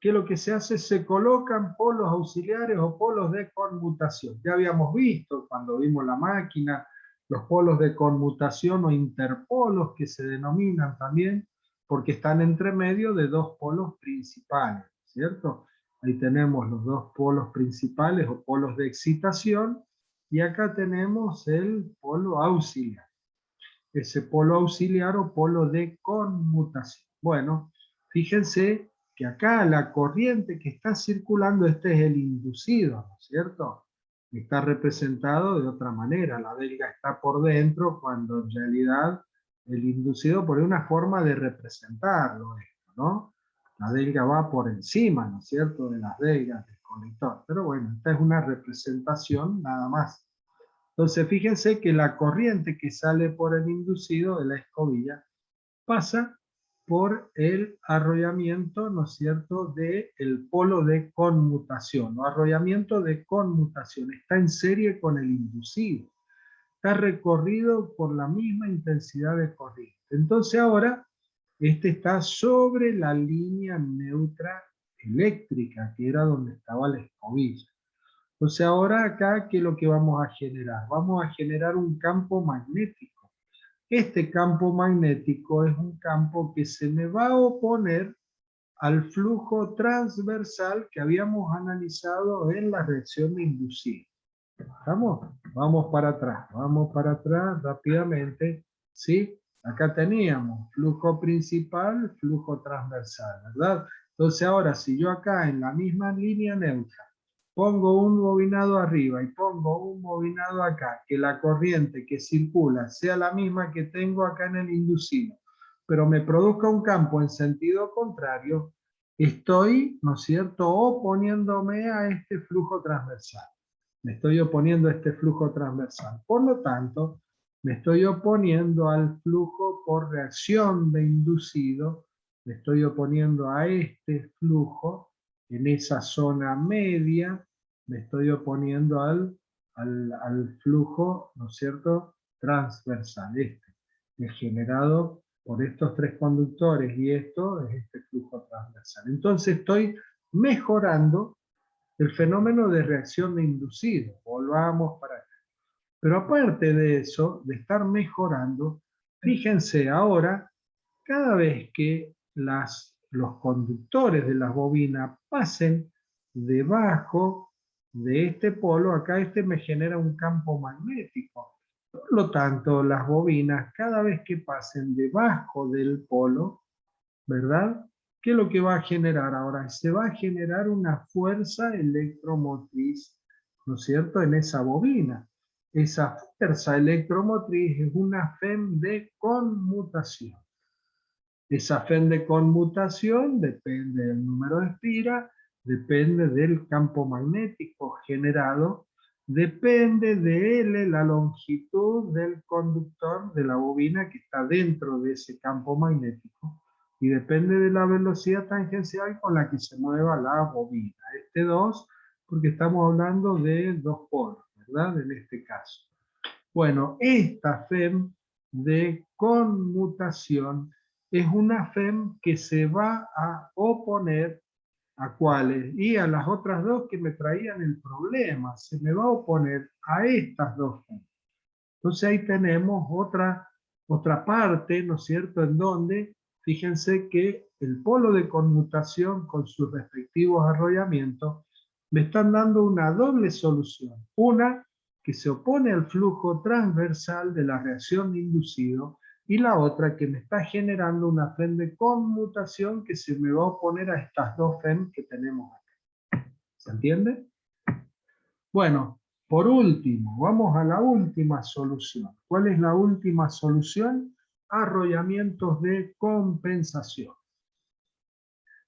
que lo que se hace es se colocan polos auxiliares o polos de conmutación. Ya habíamos visto cuando vimos la máquina, los polos de conmutación o interpolos que se denominan también porque están entre medio de dos polos principales, ¿cierto? Ahí tenemos los dos polos principales o polos de excitación y acá tenemos el polo auxiliar. Ese polo auxiliar o polo de conmutación. Bueno, fíjense que acá la corriente que está circulando, este es el inducido, ¿no es cierto? Está representado de otra manera, la delga está por dentro cuando en realidad el inducido, por una forma de representarlo esto, ¿no? La delga va por encima, ¿no es cierto?, de las delgas del colector, pero bueno, esta es una representación nada más. Entonces fíjense que la corriente que sale por el inducido de la escobilla pasa por el arrollamiento, ¿no es cierto?, del polo de conmutación, o arrollamiento de conmutación, está en serie con el inducido, está recorrido por la misma intensidad de corriente. Entonces ahora, este está sobre la línea neutra eléctrica, que era donde estaba la escobilla. Entonces ahora acá, ¿qué es lo que vamos a generar? Vamos a generar un campo magnético. Este campo magnético es un campo que se me va a oponer al flujo transversal que habíamos analizado en la reacción de inducida. ¿Estamos? Vamos para atrás rápidamente. ¿Sí? Acá teníamos flujo principal, flujo transversal, ¿verdad? Entonces ahora, si yo acá en la misma línea neutra pongo un bobinado arriba y pongo un bobinado acá, que la corriente que circula sea la misma que tengo acá en el inducido, pero me produzca un campo en sentido contrario, estoy, ¿no es cierto?, oponiéndome a este flujo transversal. Me estoy oponiendo a este flujo transversal. Por lo tanto, me estoy oponiendo al flujo por reacción de inducido, me estoy oponiendo a este flujo en esa zona media, me estoy oponiendo al flujo, ¿no es cierto?, transversal, es generado por estos tres conductores y esto es este flujo transversal. Entonces estoy mejorando el fenómeno de reacción de inducido. Volvamos para acá. Pero aparte de eso, de estar mejorando, fíjense ahora, cada vez que los conductores de las bobinas pasen debajo de este polo, acá este me genera un campo magnético. Por lo tanto, las bobinas, cada vez que pasen debajo del polo, ¿verdad? ¿Qué es lo que va a generar ahora? Se va a generar una fuerza electromotriz, ¿no es cierto?, en esa bobina. Esa fuerza electromotriz es una FEM de conmutación. Esa FEM de conmutación depende del número de espiras, depende del campo magnético generado, depende de L, la longitud del conductor de la bobina que está dentro de ese campo magnético, y depende de la velocidad tangencial con la que se mueva la bobina. Este 2, porque estamos hablando de dos polos, ¿verdad? En este caso. Bueno, esta FEM de conmutación es una FEM que se va a oponer ¿a cuáles? Y a las otras dos que me traían el problema. Se me va a oponer a estas dos FEM. Entonces ahí tenemos otra parte, ¿no es cierto?, en donde, fíjense que el polo de conmutación con sus respectivos arrollamientos me están dando una doble solución. Una que se opone al flujo transversal de la reacción de inducido, y la otra que me está generando una FEM de conmutación que se me va a oponer a estas dos FEM que tenemos acá. ¿Se entiende? Bueno, por último, vamos a la última solución. ¿Cuál es la última solución? Arrollamientos de compensación.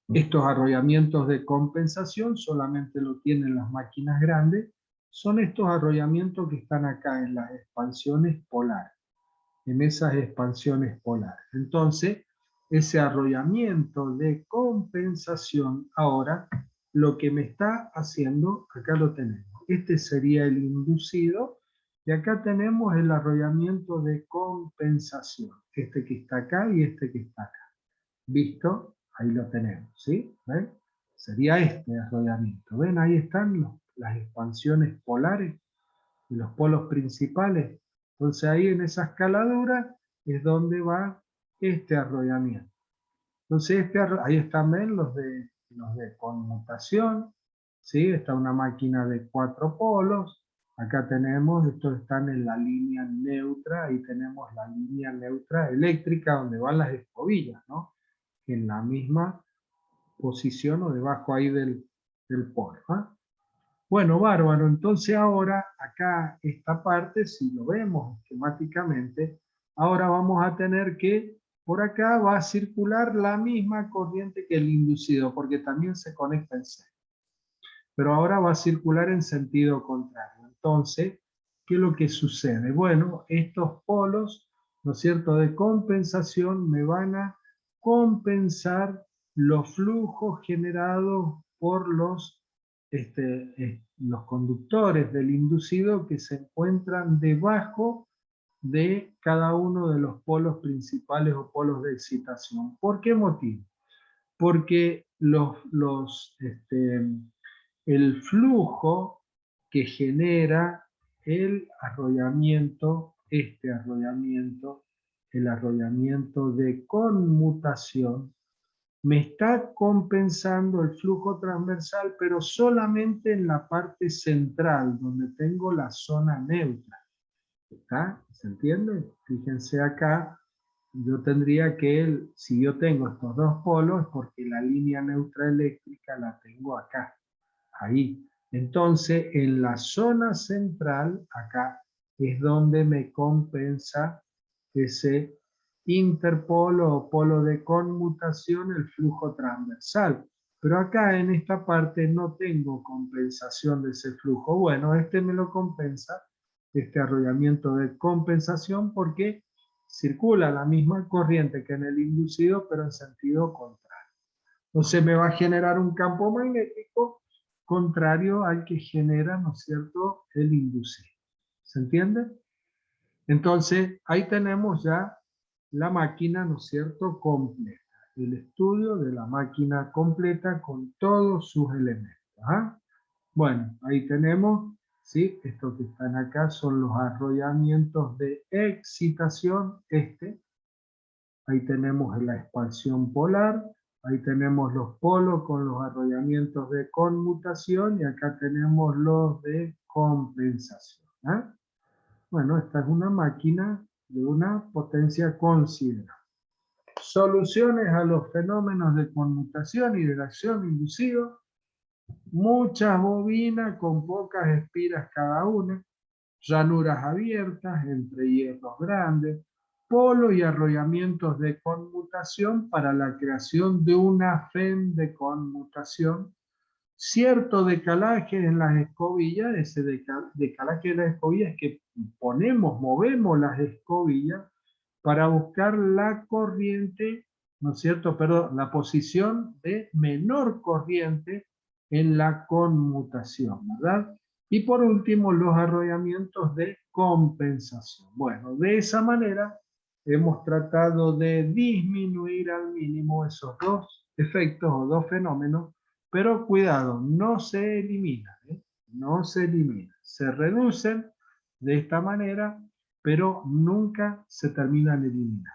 Estos arrollamientos de compensación solamente lo tienen las máquinas grandes. Son estos arrollamientos que están acá en las expansiones polares. En esas expansiones polares. Entonces, ese arrollamiento de compensación ahora lo que me está haciendo, acá lo tenemos. Este sería el inducido y acá tenemos el arrollamiento de compensación. Este que está acá y este que está acá. ¿Visto? Ahí lo tenemos, ¿sí? ¿Ven? Sería este arrollamiento. ¿Ven? Ahí están las expansiones polares y los polos principales. Entonces ahí en esa escaladura es donde va este arrollamiento. Entonces ahí están, ven, los de conmutación, ¿sí? Está una máquina de 4 polos. Acá tenemos, estos están en la línea neutra, ahí tenemos la línea neutra eléctrica donde van las escobillas, ¿no? En la misma posición o debajo ahí del polo, ¿eh? Bueno, bárbaro. Entonces ahora, acá, esta parte, si lo vemos esquemáticamente, ahora vamos a tener que, por acá va a circular la misma corriente que el inducido, porque también se conecta en serie. Pero ahora va a circular en sentido contrario. Entonces, ¿qué es lo que sucede? Bueno, estos polos, ¿no es cierto?, de compensación me van a compensar los flujos generados por los conductores del inducido que se encuentran debajo de cada uno de los polos principales o polos de excitación. ¿Por qué motivo? Porque el flujo que genera el arrollamiento, el arrollamiento de conmutación, me está compensando el flujo transversal, pero solamente en la parte central, donde tengo la zona neutra. ¿Está? ¿Se entiende? Fíjense acá, yo tendría que, si yo tengo estos dos polos, es porque la línea neutra eléctrica la tengo acá, ahí. Entonces, en la zona central, acá, es donde me compensa ese interpolo o polo de conmutación, el flujo transversal. Pero acá en esta parte no tengo compensación de ese flujo. Bueno, este me lo compensa, este arrollamiento de compensación, porque circula la misma corriente que en el inducido, pero en sentido contrario. Entonces me va a generar un campo magnético contrario al que genera, ¿no es cierto?, el inducido. ¿Se entiende? Entonces, ahí tenemos ya la máquina, ¿no es cierto?, completa. El estudio de la máquina completa con todos sus elementos. ¿Ah? Bueno, ahí tenemos, ¿sí? Estos que están acá son los arrollamientos de excitación. Ahí tenemos la expansión polar. Ahí tenemos los polos con los arrollamientos de conmutación y acá tenemos los de compensación. ¿Ah? Bueno, esta es una máquina de una potencia considerable. Soluciones a los fenómenos de conmutación y de la acción inducida. Muchas bobinas con pocas espiras cada una, llanuras abiertas entre hierros grandes, polos y arrollamientos de conmutación para la creación de una FEM de conmutación, cierto decalaje en las escobillas. Ese decalaje en las escobillas es que movemos las escobillas para buscar la corriente, ¿no es cierto? Pero la posición de menor corriente en la conmutación, ¿verdad? Y por último, los arrollamientos de compensación. Bueno, de esa manera hemos tratado de disminuir al mínimo esos dos efectos o dos fenómenos, pero cuidado, no se eliminan, ¿eh? No se eliminan, se reducen de esta manera, pero nunca se terminan eliminando.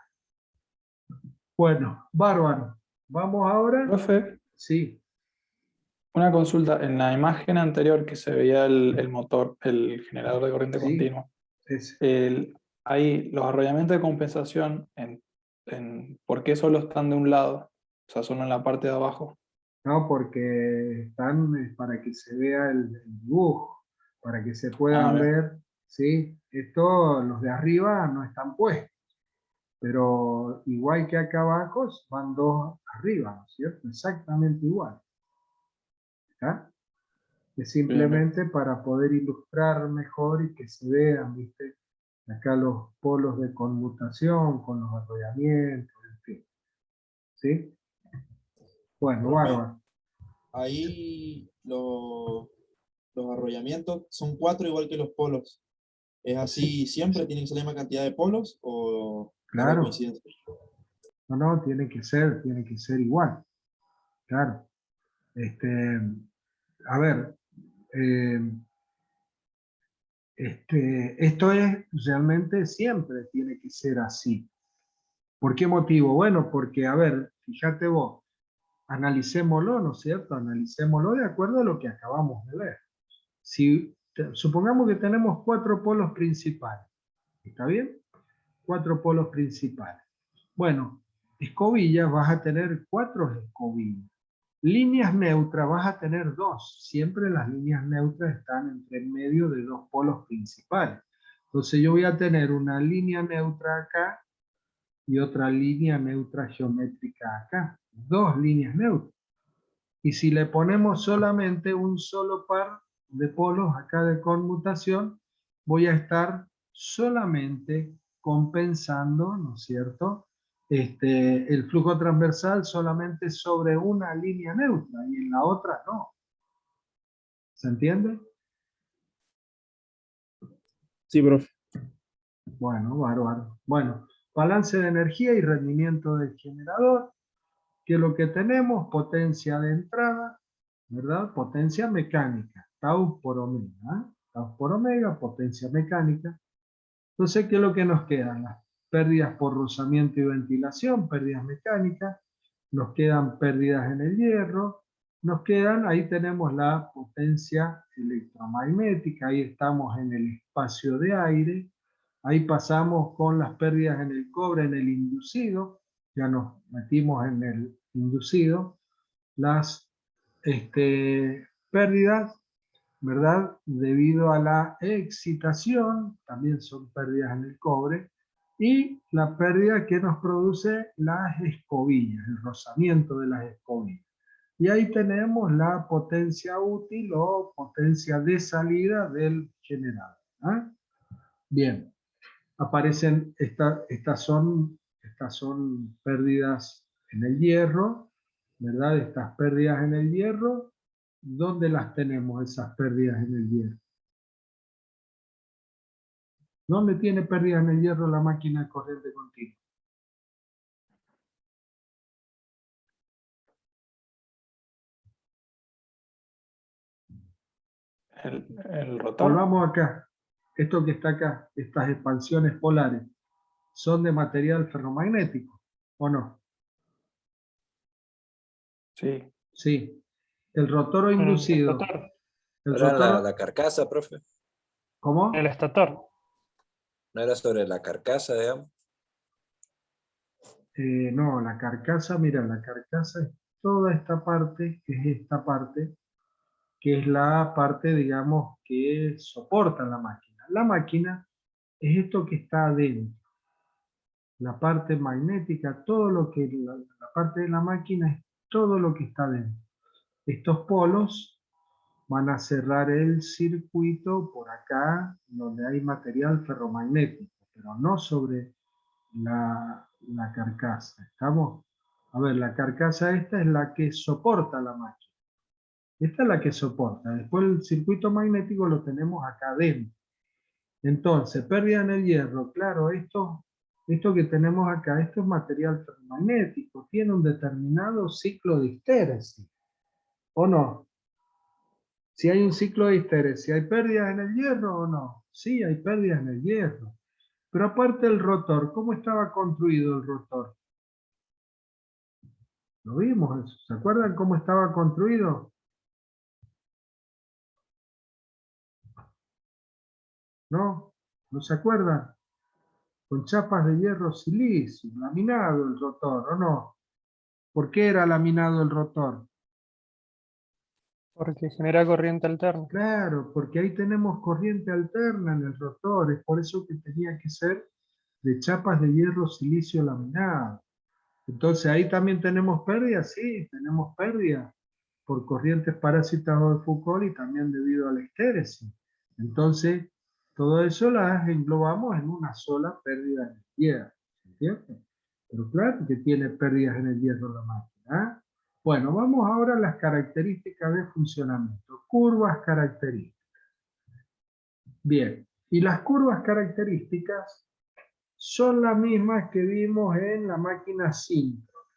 Bueno, bárbaro. Vamos ahora. Profe, Sí, una consulta. En la imagen anterior que se veía el motor, el generador de corriente sí, continua, ese. ahí los arrollamientos de compensación, ¿por qué solo están de un lado? O sea, solo en la parte de abajo. No, porque están para que se vea el dibujo, para que se Ah, puedan bien. ver, ¿sí? Esto, los de arriba no están puestos, pero igual que acá abajo, van dos arriba, ¿no es cierto? Exactamente igual. ¿Está? Es Bien, bien. simplemente para poder ilustrar mejor y que se vean, ¿viste? Acá los polos de conmutación con los arrollamientos, en fin. ¿Sí? Bueno, Profe, bárbaro. ahí los arrollamientos son 4 igual que los polos. ¿Es así siempre? ¿Tiene que ser la misma cantidad de polos o es algo de Claro. coincidencia? No, tiene que ser igual. Claro. A ver, eh, esto es realmente siempre tiene que ser así. ¿Por qué motivo? Bueno, porque, a ver, fíjate vos, analicémoslo, ¿no es cierto? Analicémoslo de acuerdo a lo que acabamos de ver. Si supongamos que tenemos 4 polos principales, ¿está bien? 4 polos principales. Bueno, escobillas vas a tener 4 escobillas. Líneas neutras vas a tener 2. Siempre las líneas neutras están entre medio de 2 polos principales. Entonces yo voy a tener una línea neutra acá y otra línea neutra geométrica acá. 2 líneas neutras. Y si le ponemos solamente un solo par de polos acá de conmutación, voy a estar solamente compensando, ¿no es cierto? El flujo transversal solamente sobre una línea neutra y en la otra no. ¿Se entiende? Sí, profe. Bueno, bárbaro. Bueno, balance de energía y rendimiento del generador, que lo que tenemos, potencia de entrada, ¿verdad? Potencia mecánica, tau por omega, ¿eh? Tau por omega, potencia mecánica. Entonces, ¿qué es lo que nos quedan? Las pérdidas por rozamiento y ventilación, pérdidas mecánicas, nos quedan pérdidas en el hierro, nos quedan, ahí tenemos la potencia electromagnética, ahí estamos en el espacio de aire, ahí pasamos con las pérdidas en el cobre, en el inducido, ya nos metimos en el inducido, las pérdidas, ¿verdad? Debido a la excitación, también son pérdidas en el cobre, y la pérdida que nos produce las escobillas, el rozamiento de las escobillas. Y ahí tenemos la potencia útil o potencia de salida del generador. ¿Ah? Bien, aparecen, estas son pérdidas en el hierro, ¿verdad? Estas pérdidas en el hierro, ¿dónde las tenemos esas pérdidas en el hierro? ¿Dónde tiene pérdidas en el hierro la máquina de corriente continua? El rotor. Volvamos acá. Esto que está acá, estas expansiones polares, ¿son de material ferromagnético o no? Sí. Sí. El rotor o inducido. El ¿Era rotor, la carcasa, profe? ¿cómo? El estator. ¿No era sobre la carcasa, digamos? No, la carcasa, mira, la carcasa es toda esta parte, que es esta parte, que es la parte, digamos, que soporta la máquina. La máquina es esto que está adentro. La parte magnética, todo lo que, la parte de la máquina es todo lo que está dentro. Estos polos van a cerrar el circuito por acá, donde hay material ferromagnético, pero no sobre la carcasa. ¿Estamos? A ver, la carcasa esta es la que soporta la máquina. Esta es la que soporta. Después el circuito magnético lo tenemos acá adentro. Entonces, pérdida en el hierro. Claro, esto que tenemos acá, esto es material ferromagnético. Tiene un determinado ciclo de histéresis. ¿O no? Si hay un ciclo de histéresis, ¿hay pérdidas en el hierro o no? Sí, hay pérdidas en el hierro. Pero aparte el rotor, ¿cómo estaba construido el rotor? Lo vimos eso. ¿Se acuerdan cómo estaba construido? ¿No? ¿No se acuerdan? Con chapas de hierro silicio, laminado el rotor, ¿o no? ¿Por qué era laminado el rotor? Porque genera corriente alterna. Claro, porque ahí tenemos corriente alterna en el rotor, es por eso que tenía que ser de chapas de hierro silicio laminado. Entonces ahí también tenemos pérdidas, sí, tenemos pérdidas por corrientes parásitas de Foucault y también debido a la histéresis. Entonces, todo eso las englobamos en una sola pérdida de hierro, ¿entiendes? Pero claro que tiene pérdidas en el hierro la máquina. ¿Eh? Bueno, vamos ahora a las características de funcionamiento. Curvas características. Bien, y las curvas características son las mismas que vimos en la máquina síncrona.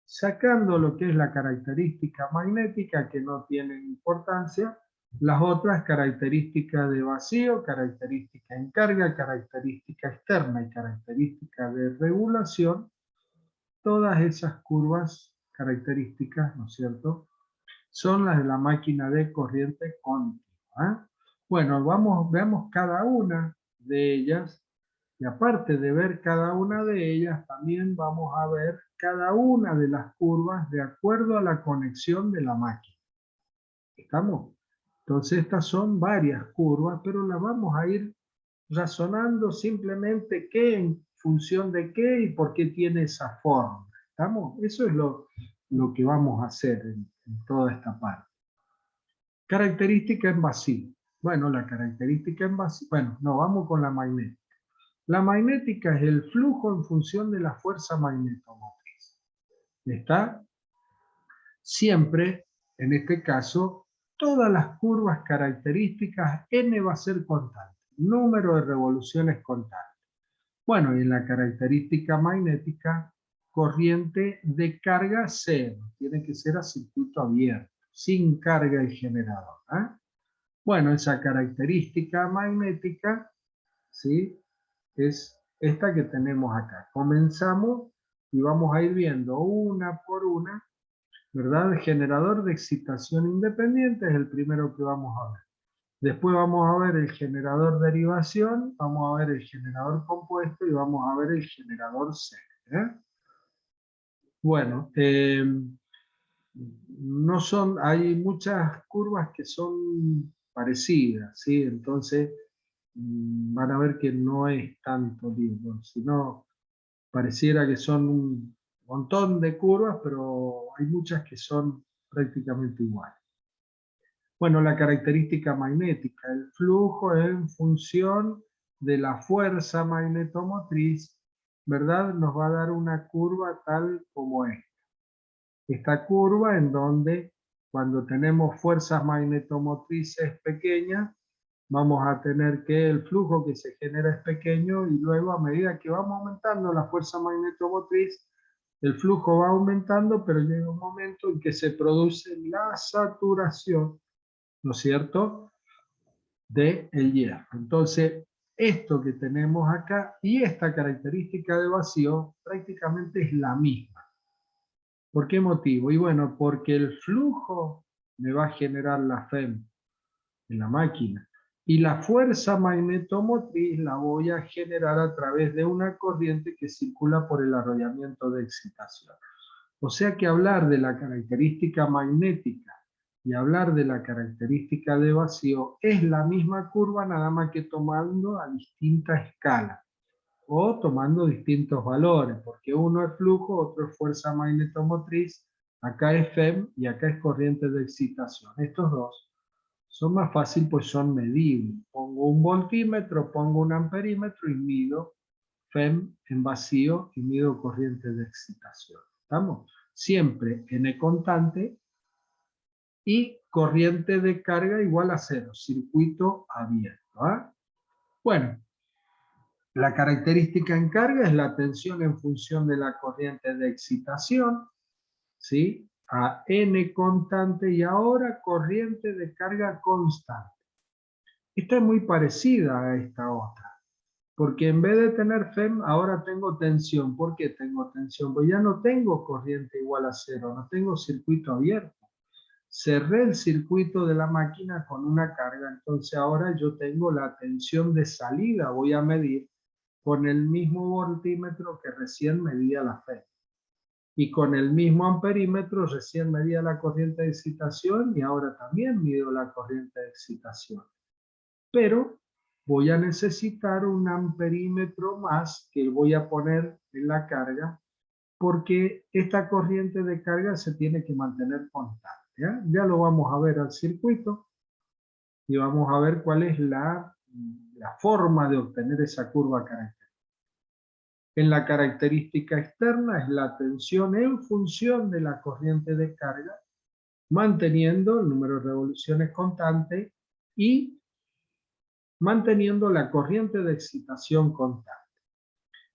Sacando lo que es la característica magnética, que no tiene importancia, las otras características de vacío, característica en carga, característica externa y característica de regulación, todas esas curvas características, ¿no es cierto?, son las de la máquina de corriente continua. ¿Eh? Bueno, veamos cada una de ellas. Y aparte de ver cada una de ellas, también vamos a ver cada una de las curvas de acuerdo a la conexión de la máquina. ¿Estamos? Entonces estas son varias curvas, pero las vamos a ir razonando simplemente qué en función de qué y por qué tiene esa forma. ¿Estamos? Eso es lo que vamos a hacer en toda esta parte. Característica en vacío. Bueno, la característica en vacío. Bueno, no, vamos con la magnética. La magnética es el flujo en función de la fuerza magnetomotriz. Está siempre, en este caso, todas las curvas características, n va a ser constante, número de revoluciones constante. Bueno, y en la característica magnética, corriente de carga cero, tiene que ser a circuito abierto, sin carga el generador. ¿Eh? Bueno, esa característica magnética, ¿sí?, es esta que tenemos acá. Comenzamos y vamos a ir viendo una por una, ¿verdad? El generador de excitación independiente es el primero que vamos a ver. Después vamos a ver el generador derivación, vamos a ver el generador compuesto y vamos a ver el generador serie. ¿Eh? Bueno, no son, hay muchas curvas que son parecidas, ¿sí? Entonces van a ver que no es tanto libro, sino pareciera que son un montón de curvas, pero hay muchas que son prácticamente iguales. Bueno, la característica magnética, el flujo es en función de la fuerza magnetomotriz, ¿verdad? Nos va a dar una curva tal como esta. Esta curva en donde cuando tenemos fuerzas magnetomotrices pequeñas, vamos a tener que el flujo que se genera es pequeño y luego a medida que vamos aumentando la fuerza magnetomotriz, el flujo va aumentando, pero llega un momento en que se produce la saturación, ¿no es cierto?, del hierro. Entonces, esto que tenemos acá y esta característica de vacío prácticamente es la misma. ¿Por qué motivo? Y bueno, porque el flujo me va a generar la FEM en la máquina. Y la fuerza magnetomotriz la voy a generar a través de una corriente que circula por el arrollamiento de excitación. O sea que hablar de la característica magnética y hablar de la característica de vacío es la misma curva, nada más que tomando a distinta escala o tomando distintos valores, porque uno es flujo, otro es fuerza magnetomotriz, acá es FEM y acá es corriente de excitación. Estos dos son más fáciles pues son medibles. Pongo un voltímetro, pongo un amperímetro y mido FEM en vacío y mido corriente de excitación. ¿Estamos? Siempre N constante y corriente de carga igual a 0, circuito abierto. ¿Ah? Bueno, la característica en carga es la tensión en función de la corriente de excitación, ¿sí? A N constante y ahora corriente de carga constante. Esta es muy parecida a esta otra, porque en vez de tener FEM, ahora tengo tensión. ¿Por qué tengo tensión? Pues ya no tengo corriente igual a 0, no tengo circuito abierto. Cerré el circuito de la máquina con una carga, entonces ahora yo tengo la tensión de salida, voy a medir con el mismo voltímetro que recién medía la FEM. Y con el mismo amperímetro recién medía la corriente de excitación y ahora también mido la corriente de excitación. Pero voy a necesitar un amperímetro más que voy a poner en la carga porque esta corriente de carga se tiene que mantener constante. Ya lo vamos a ver al circuito y vamos a ver cuál es la forma de obtener esa curva característica. En la característica externa es la tensión en función de la corriente de carga, manteniendo el número de revoluciones constante y manteniendo la corriente de excitación constante.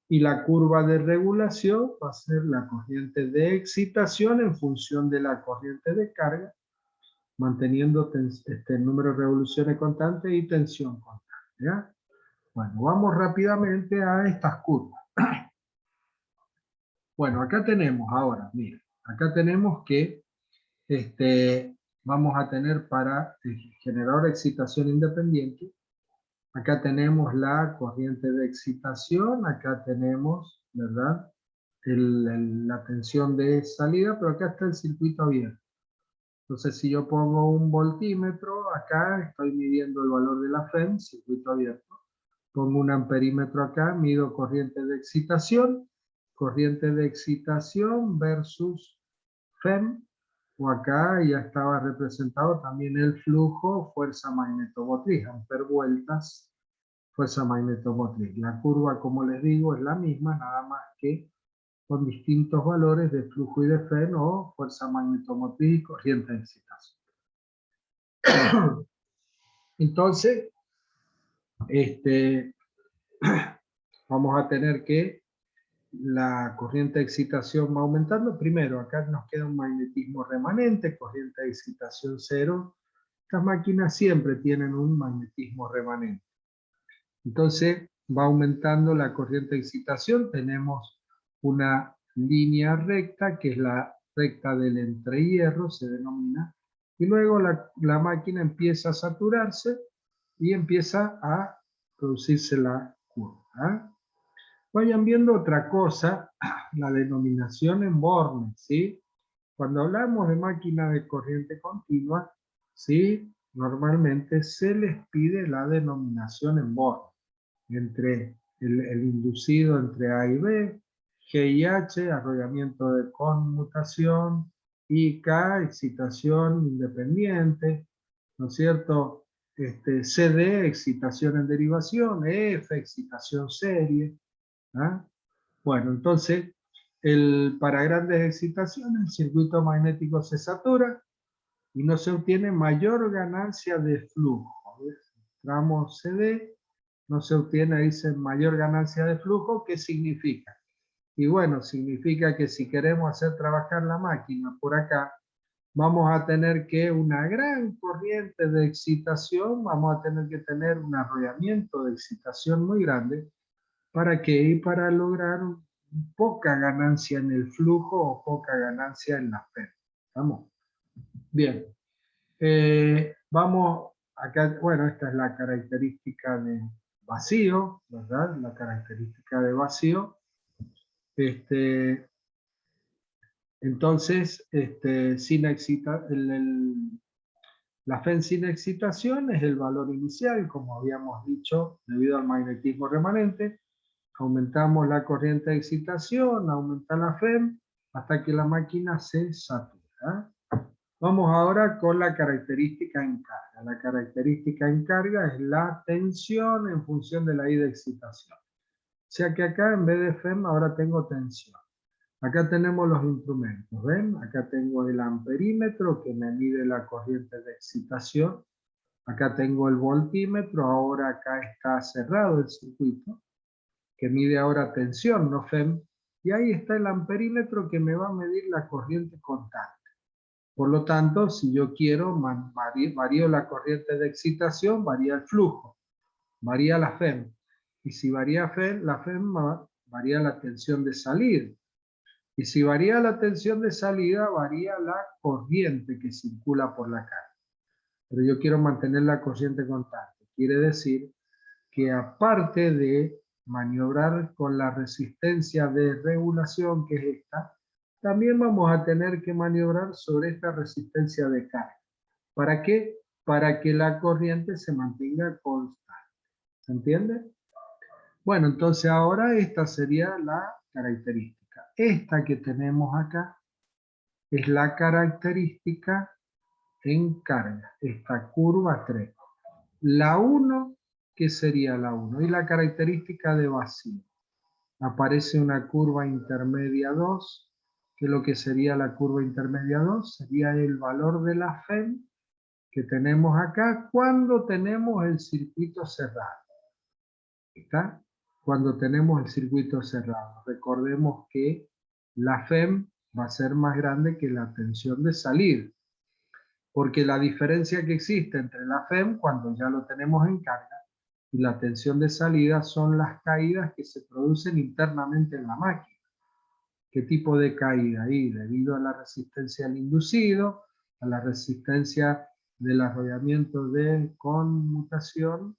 Y la curva de regulación va a ser la corriente de excitación en función de la corriente de carga, manteniendo el número de revoluciones constante y tensión constante. ¿Ya? Bueno, vamos rápidamente a estas curvas. Bueno, acá tenemos ahora, mira, acá tenemos que vamos a tener para el generador de excitación independiente. Acá tenemos la corriente de excitación, acá tenemos, ¿verdad? La tensión de salida, pero acá está el circuito abierto. Entonces, si yo pongo un voltímetro, acá estoy midiendo el valor de la FEM, circuito abierto. Pongo un amperímetro acá, mido corriente de excitación versus FEM, o acá ya estaba representado también el flujo, fuerza magnetomotriz, amper vueltas, fuerza magnetomotriz. La curva, como les digo, es la misma, nada más que con distintos valores de flujo y de FEM o fuerza magnetomotriz y corriente de excitación. Entonces, vamos a tener que la corriente de excitación va aumentando. Primero, acá nos queda un magnetismo remanente, corriente de excitación 0. Estas máquinas siempre tienen un magnetismo remanente. Entonces, va aumentando la corriente de excitación. Tenemos una línea recta, que es la recta del entrehierro, se denomina. Y luego la máquina empieza a saturarse y empieza a producirse la curva. ¿Ah? Vayan viendo otra cosa, la denominación en Born, ¿sí? Cuando hablamos de máquina de corriente continua, ¿sí? Normalmente se les pide la denominación en Born, entre el inducido entre A y B, G y H, arrollamiento de conmutación, I, K, excitación independiente, ¿no es cierto? CD, excitación en derivación, F, excitación serie. ¿Ah? Bueno, entonces, para grandes excitaciones, el circuito magnético se satura y no se obtiene mayor ganancia de flujo. Tramo CD, no se obtiene, dice, mayor ganancia de flujo. ¿Qué significa? Y bueno, significa que si queremos hacer trabajar la máquina por acá, vamos a tener que una gran corriente de excitación, vamos a tener que tener un arrollamiento de excitación muy grande. ¿Para qué? Y para lograr poca ganancia en el flujo o poca ganancia en la FEM. ¿Estamos? Bien. Vamos acá, bueno, esta es la característica de vacío, ¿verdad? La característica de vacío. Entonces, sin la FEM sin excitación es el valor inicial, como habíamos dicho, debido al magnetismo remanente. Aumentamos la corriente de excitación, aumenta la FEM, hasta que la máquina se satura. Vamos ahora con la característica en carga. La característica en carga es la tensión en función de la I de excitación. O sea que acá en vez de FEM ahora tengo tensión. Acá tenemos los instrumentos, ¿ven? Acá tengo el amperímetro que me mide la corriente de excitación. Acá tengo el voltímetro, ahora acá está cerrado el circuito, que mide ahora tensión, no FEM. Y ahí está el amperímetro que me va a medir la corriente constante. Por lo tanto, si yo quiero, varío la corriente de excitación, varía el flujo, varía la FEM. Y si varía la FEM, varía la tensión de salida. Y si varía la tensión de salida, varía la corriente que circula por la carga. Pero yo quiero mantener la corriente constante. Quiere decir que aparte de maniobrar con la resistencia de regulación, que es esta, también vamos a tener que maniobrar sobre esta resistencia de carga. ¿Para qué? Para que la corriente se mantenga constante. ¿Se entiende? Bueno, entonces ahora esta sería la característica. Esta que tenemos acá es la característica en carga, esta curva 3. La 1, ¿qué sería la 1? Y la característica de vacío. Aparece una curva intermedia 2, que lo que sería la curva intermedia 2 sería el valor de la FEM que tenemos acá cuando tenemos el circuito cerrado. ¿Está? Cuando tenemos el circuito cerrado. Recordemos que la FEM va a ser más grande que la tensión de salida. Porque la diferencia que existe entre la FEM, cuando ya lo tenemos en carga, y la tensión de salida son las caídas que se producen internamente en la máquina. ¿Qué tipo de caída? Ahí, debido a la resistencia al inducido, a la resistencia del arrollamiento de conmutación,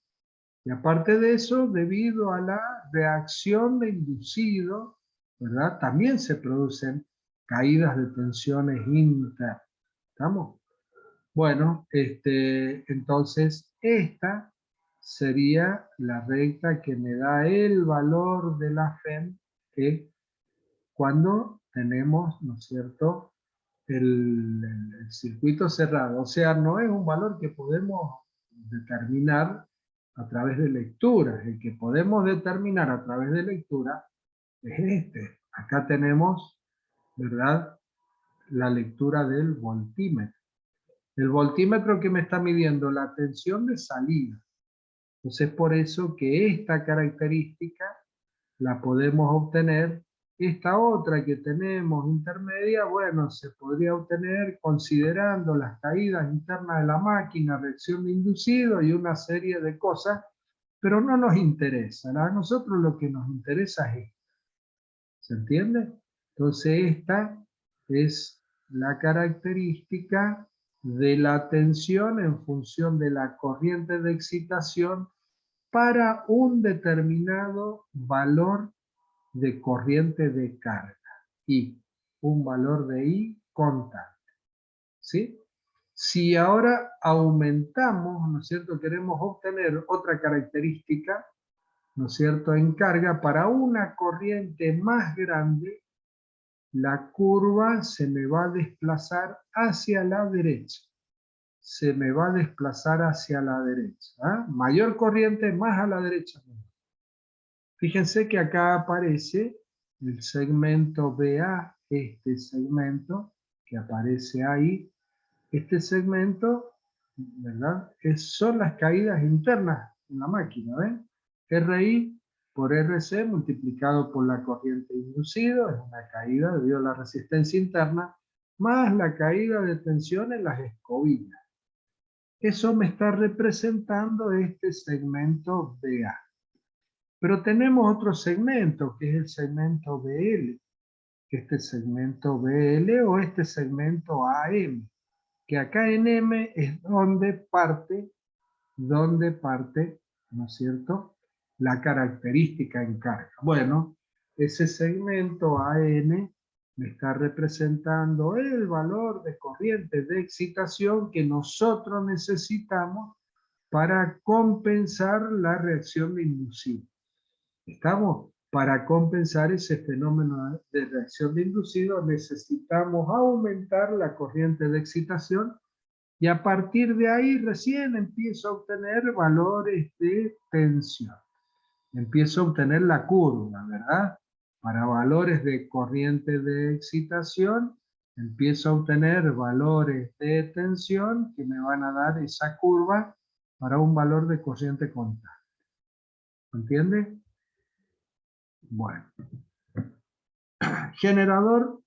y aparte de eso, debido a la reacción de inducido, ¿verdad? También se producen caídas de tensiones internas. ¿Estamos? Bueno, entonces esta sería la recta que me da el valor de la FEM cuando tenemos, ¿no es cierto?, el circuito cerrado. O sea, no es un valor que podemos determinar a través de lectura. El que podemos determinar a través de lectura es este. Acá tenemos, ¿verdad?, la lectura del voltímetro. El voltímetro que me está midiendo la tensión de salida. Entonces, por eso que esta característica la podemos obtener. Esta otra que tenemos intermedia, bueno, se podría obtener considerando las caídas internas de la máquina, reacción de inducido y una serie de cosas, pero no nos interesa. A nosotros lo que nos interesa es esto. ¿Se entiende? Entonces esta es la característica de la tensión en función de la corriente de excitación para un determinado valor de corriente de carga y un valor de I constante. ¿Sí? Si ahora aumentamos, ¿no es cierto?, queremos obtener otra característica, ¿no es cierto?, en carga, para una corriente más grande, la curva se me va a desplazar hacia la derecha. Se me va a desplazar hacia la derecha. ¿Ah? Mayor corriente, más a la derecha. Fíjense que acá aparece el segmento BA, este segmento que aparece ahí. Este segmento, ¿verdad?, son las caídas internas en la máquina, ¿ven? RI por RC multiplicado por la corriente inducida, es una caída debido a la resistencia interna, más la caída de tensión en las escobillas. Eso me está representando este segmento BA. Pero tenemos otro segmento, que es el segmento BL. Este segmento BL o este segmento AM. Que acá en M es donde parte, ¿no es cierto?, la característica en carga. Bueno, ese segmento AN me está representando el valor de corriente de excitación que nosotros necesitamos para compensar la reacción de inducido. ¿Estamos? Para compensar ese fenómeno de reacción de inducido necesitamos aumentar la corriente de excitación y a partir de ahí recién empiezo a obtener valores de tensión. Empiezo a obtener la curva, ¿verdad? Para valores de corriente de excitación, empiezo a obtener valores de tensión que me van a dar esa curva para un valor de corriente constante. ¿Entiende? Bueno. Generador,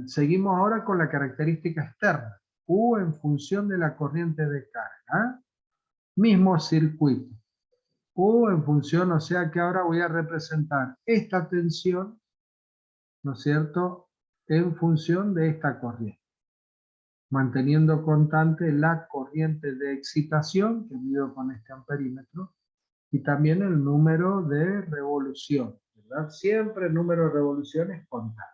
seguimos ahora con la característica externa. U en función de la corriente de carga. Mismo circuito. U en función, o sea que ahora voy a representar esta tensión, ¿no es cierto?, en función de esta corriente. Manteniendo constante la corriente de excitación, que mido con este amperímetro, y también el número de revolución, ¿verdad? Siempre el número de revoluciones constante.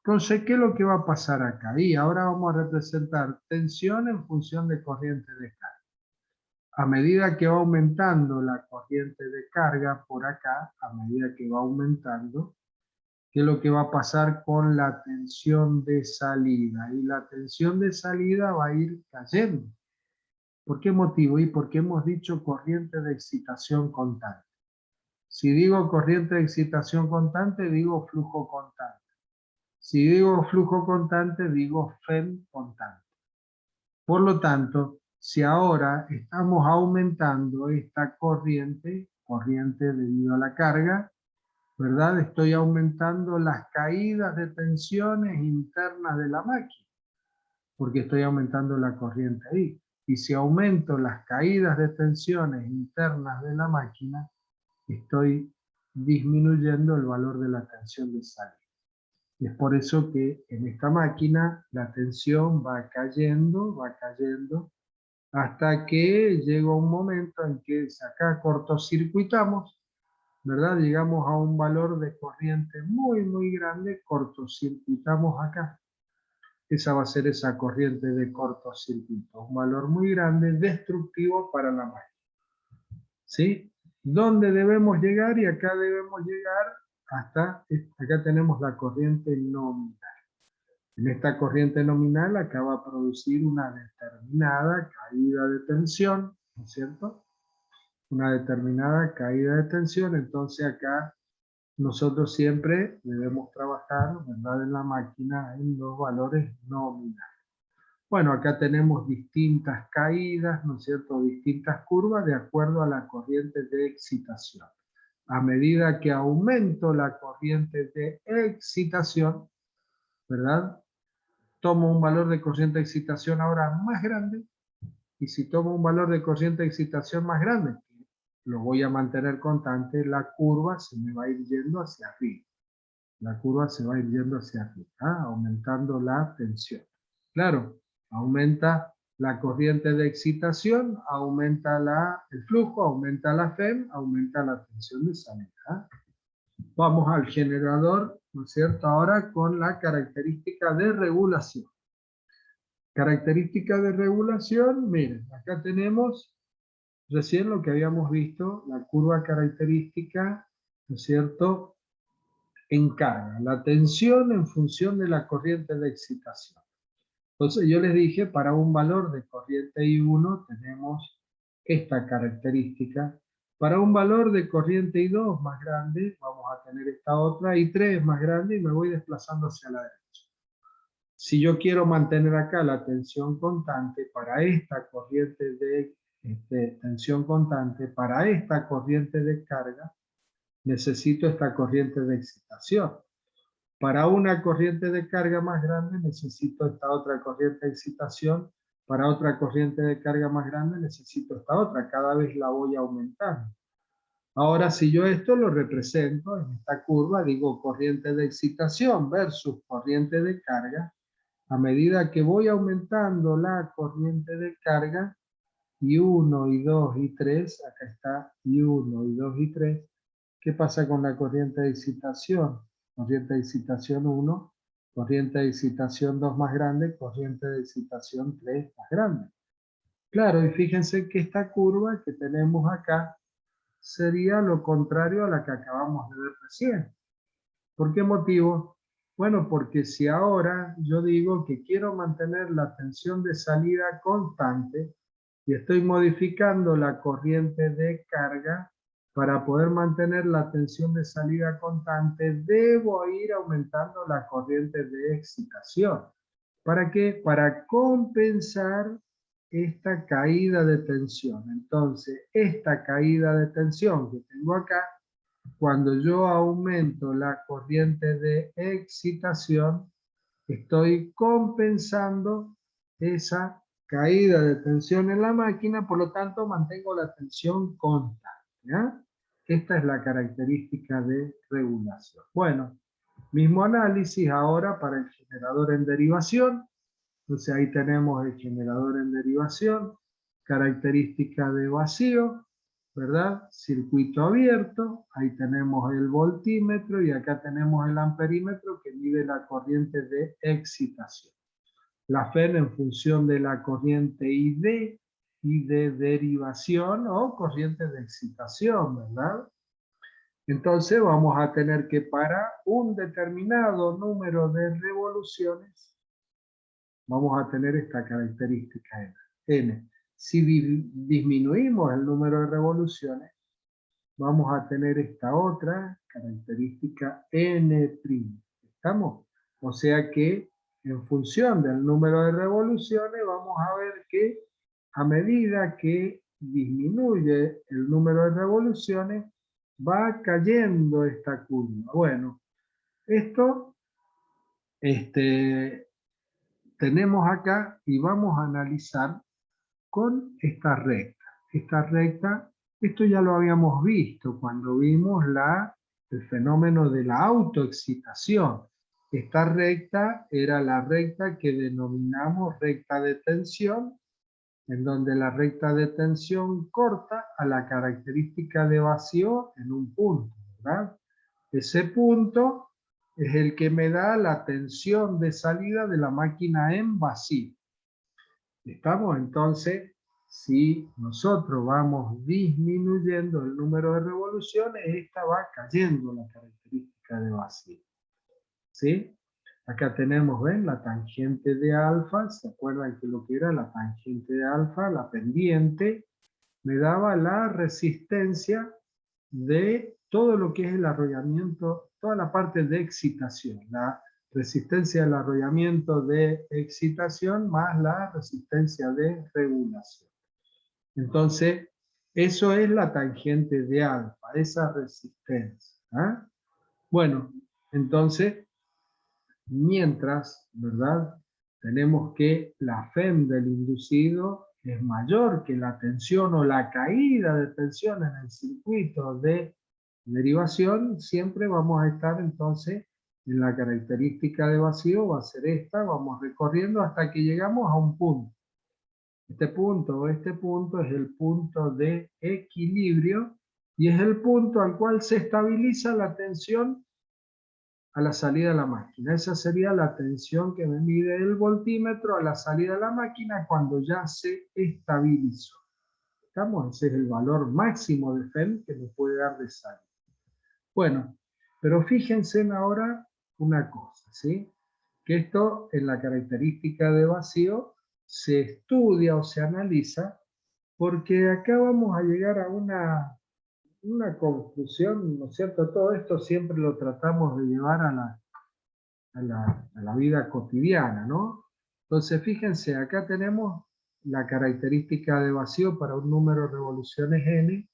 Entonces, ¿qué es lo que va a pasar acá? Y ahora vamos a representar tensión en función de corriente de carga. A medida que va aumentando la corriente de carga por acá, a medida que va aumentando, ¿qué es lo que va a pasar con la tensión de salida? Y la tensión de salida va a ir cayendo. ¿Por qué motivo? Y porque hemos dicho corriente de excitación constante. Si digo corriente de excitación constante, digo flujo constante. Si digo flujo constante, digo FEM constante. Por lo tanto, si ahora estamos aumentando esta corriente debido a la carga, ¿verdad? Estoy aumentando las caídas de tensiones internas de la máquina, porque estoy aumentando la corriente ahí. Y si aumento las caídas de tensiones internas de la máquina, estoy disminuyendo el valor de la tensión de salida. Y es por eso que en esta máquina la tensión va cayendo, hasta que llega un momento en que acá cortocircuitamos, ¿verdad? Llegamos a un valor de corriente muy, muy grande, cortocircuitamos acá. Esa va a ser esa corriente de cortocircuito, un valor muy grande, destructivo para la máquina. ¿Sí? ¿Dónde debemos llegar? Y acá debemos llegar hasta, acá tenemos la corriente nominal. En esta corriente nominal acá va a producir una determinada caída de tensión, ¿no es cierto? Una determinada caída de tensión, entonces acá nosotros siempre debemos trabajar, ¿verdad?, en la máquina en los valores nominales. Bueno, acá tenemos distintas caídas, ¿no es cierto?, distintas curvas de acuerdo a la corriente de excitación. A medida que aumento la corriente de excitación, ¿verdad?, tomo un valor de corriente de excitación ahora más grande, y si tomo un valor de corriente de excitación más grande, lo voy a mantener constante, la curva se me va a ir yendo hacia arriba. La curva se va a ir yendo hacia arriba, aumentando la tensión. Claro, aumenta la corriente de excitación, aumenta el flujo, aumenta la FEM, aumenta la tensión de salida. Vamos al generador, ¿no es cierto? Ahora con la característica de regulación. Característica de regulación, miren, acá tenemos recién lo que habíamos visto, la curva característica, ¿no es cierto?, en carga, la tensión en función de la corriente de excitación. Entonces yo les dije, para un valor de corriente I1 tenemos esta característica. Para un valor de corriente I2 más grande, vamos a tener esta otra, I3 es más grande y me voy desplazando hacia la derecha. Si yo quiero mantener acá la tensión constante para esta corriente de tensión constante, para esta corriente de carga, necesito esta corriente de excitación. Para una corriente de carga más grande necesito esta otra corriente de excitación Para otra corriente de carga más grande necesito esta otra, cada vez la voy aumentando. Ahora, si yo esto lo represento en esta curva, digo corriente de excitación versus corriente de carga, a medida que voy aumentando la corriente de carga, y 1, y 2, y 3, acá está, y 1, y 2, y 3, ¿qué pasa con la corriente de excitación? Corriente de excitación 1, corriente de excitación 2 más grande, corriente de excitación 3 más grande. Claro, y fíjense que esta curva que tenemos acá sería lo contrario a la que acabamos de ver recién. ¿Por qué motivo? Bueno, porque si ahora yo digo que quiero mantener la tensión de salida constante y estoy modificando la corriente de carga para poder mantener la tensión de salida constante, debo ir aumentando la corriente de excitación. ¿Para qué? Para compensar esta caída de tensión. Entonces, esta caída de tensión que tengo acá, cuando yo aumento la corriente de excitación, estoy compensando esa caída de tensión en la máquina, por lo tanto mantengo la tensión constante. ¿Ya? Esta es la característica de regulación. Bueno, mismo análisis ahora para el generador en derivación. Entonces ahí tenemos el generador en derivación, característica de vacío, ¿verdad? Circuito abierto, ahí tenemos el voltímetro y acá tenemos el amperímetro que mide la corriente de excitación. La FEN en función de la corriente ID y de derivación o corriente de excitación, ¿verdad? Entonces vamos a tener que para un determinado número de revoluciones, vamos a tener esta característica N. Si disminuimos el número de revoluciones, vamos a tener esta otra característica N'. ¿Estamos? O sea que en función del número de revoluciones vamos a ver que a medida que disminuye el número de revoluciones va cayendo esta curva. Bueno, esto tenemos acá y vamos a analizar con esta recta. Esta recta, esto ya lo habíamos visto cuando vimos el fenómeno de la autoexcitación. Esta recta era la recta que denominamos recta de tensión, en donde la recta de tensión corta a la característica de vacío en un punto, ¿verdad? Ese punto es el que me da la tensión de salida de la máquina en vacío. ¿Estamos? Entonces, si nosotros vamos disminuyendo el número de revoluciones, esta va cayendo la característica de vacío. ¿Sí? Acá tenemos, ¿ven? La tangente de alfa. ¿Se acuerdan que lo que era la tangente de alfa? La pendiente me daba la resistencia de todo lo que es el arrollamiento, toda la parte de excitación, la resistencia del arrollamiento de excitación más la resistencia de regulación. Entonces, eso es la tangente de alfa, esa resistencia. ¿Ah? Bueno, entonces, mientras, ¿verdad? Tenemos que la FEM del inducido es mayor que la tensión o la caída de tensión en el circuito de derivación, siempre vamos a estar entonces en la característica de vacío, va a ser esta, vamos recorriendo hasta que llegamos a un punto. Este punto es el punto de equilibrio y es el punto al cual se estabiliza la tensión a la salida de la máquina. Esa sería la tensión que me mide el voltímetro a la salida de la máquina cuando ya se estabilizó. ¿Estamos? Ese es el valor máximo de FEM que me puede dar de salida. Bueno, pero fíjense ahora una cosa, ¿sí? Que esto en la característica de vacío se estudia o se analiza porque acá vamos a llegar a una conclusión, ¿no es cierto? Todo esto siempre lo tratamos de llevar a la vida cotidiana, ¿no? Entonces, fíjense, acá tenemos la característica de vacío para un número de revoluciones n,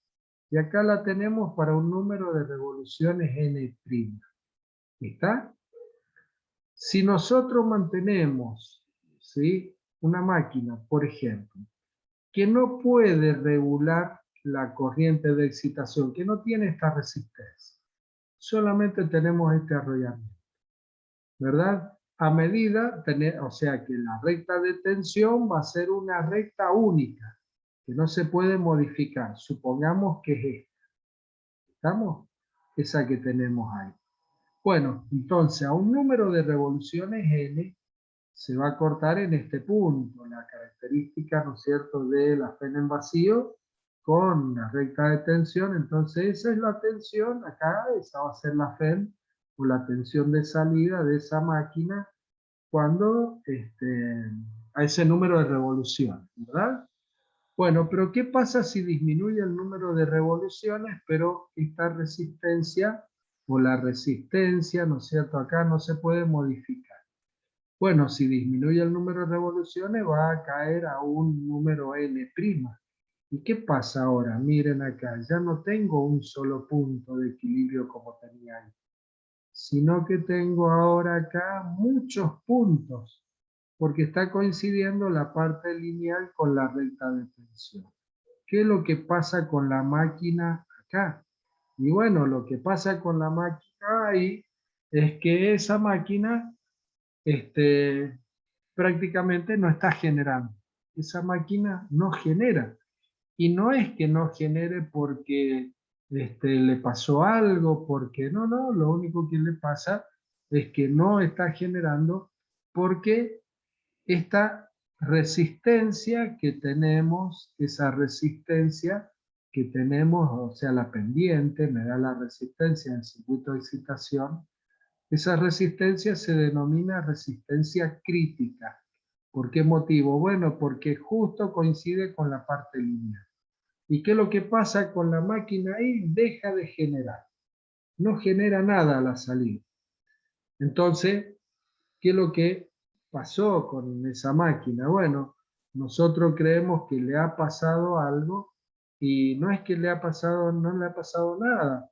y acá la tenemos para un número de revoluciones n'. ¿Está? Si nosotros mantenemos, ¿sí?, una máquina, por ejemplo, que no puede regular la corriente de excitación, que no tiene esta resistencia, solamente tenemos este arrollamiento, ¿verdad? A medida, o sea que la recta de tensión va a ser una recta única, que no se puede modificar. Supongamos que es esta. ¿Estamos? Esa que tenemos ahí. Bueno, entonces a un número de revoluciones n se va a cortar en este punto, la característica, ¿no es cierto?, de la FEN en vacío con la recta de tensión. Entonces esa es la tensión, acá esa va a ser la FEN o la tensión de salida de esa máquina cuando a ese número de revoluciones, ¿verdad? Bueno, pero ¿qué pasa si disminuye el número de revoluciones, pero esta resistencia o la resistencia, ¿no es cierto?, acá no se puede modificar. Bueno, si disminuye el número de revoluciones va a caer a un número n'. ¿Y qué pasa ahora? Miren acá, ya no tengo un solo punto de equilibrio como tenía ahí, sino que tengo ahora acá muchos puntos, porque está coincidiendo la parte lineal con la recta de tensión. ¿Qué es lo que pasa con la máquina acá? Y bueno, lo que pasa con la máquina ahí es que esa máquina prácticamente no está generando. Esa máquina no genera. Y no es que no genere porque le pasó algo, porque no, lo único que le pasa es que no está generando porque esta resistencia que tenemos, esa resistencia que tenemos, o sea, la pendiente, me da la resistencia en el circuito de excitación, esa resistencia se denomina resistencia crítica. ¿Por qué motivo? Bueno, porque justo coincide con la parte lineal. ¿Y qué es lo que pasa con la máquina ahí? Deja de generar. No genera nada a la salida. Entonces, ¿qué es lo que pasó con esa máquina? Bueno, nosotros creemos que le ha pasado algo y no es que le ha pasado, no le ha pasado nada.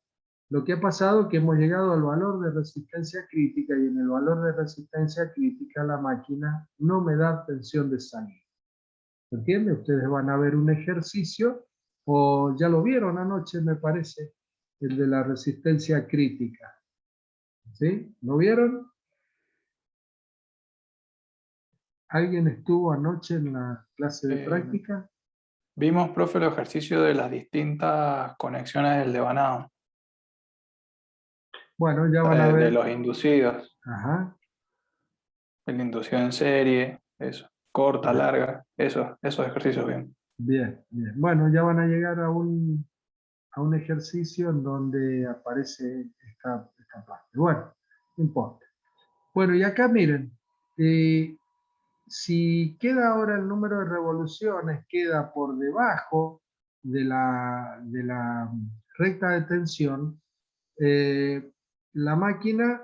Lo que ha pasado es que hemos llegado al valor de resistencia crítica y en el valor de resistencia crítica la máquina no me da tensión de salida. ¿Entiende? Ustedes van a ver un ejercicio, o ya lo vieron anoche, me parece, el de la resistencia crítica. ¿Sí? ¿Lo vieron? ¿Alguien estuvo anoche en la clase de práctica? Vimos, profe, el ejercicio de las distintas conexiones del devanado. Bueno, ya van a ver. De los inducidos. Ajá. El inducido en serie, eso. Corta, Bien. larga, esos ejercicios bien. Bien, bien. Bueno, ya van a llegar a un ejercicio en donde aparece esta parte. Bueno, no importa. Bueno, y acá miren, si queda ahora el número de revoluciones, queda por debajo de la recta de tensión, la máquina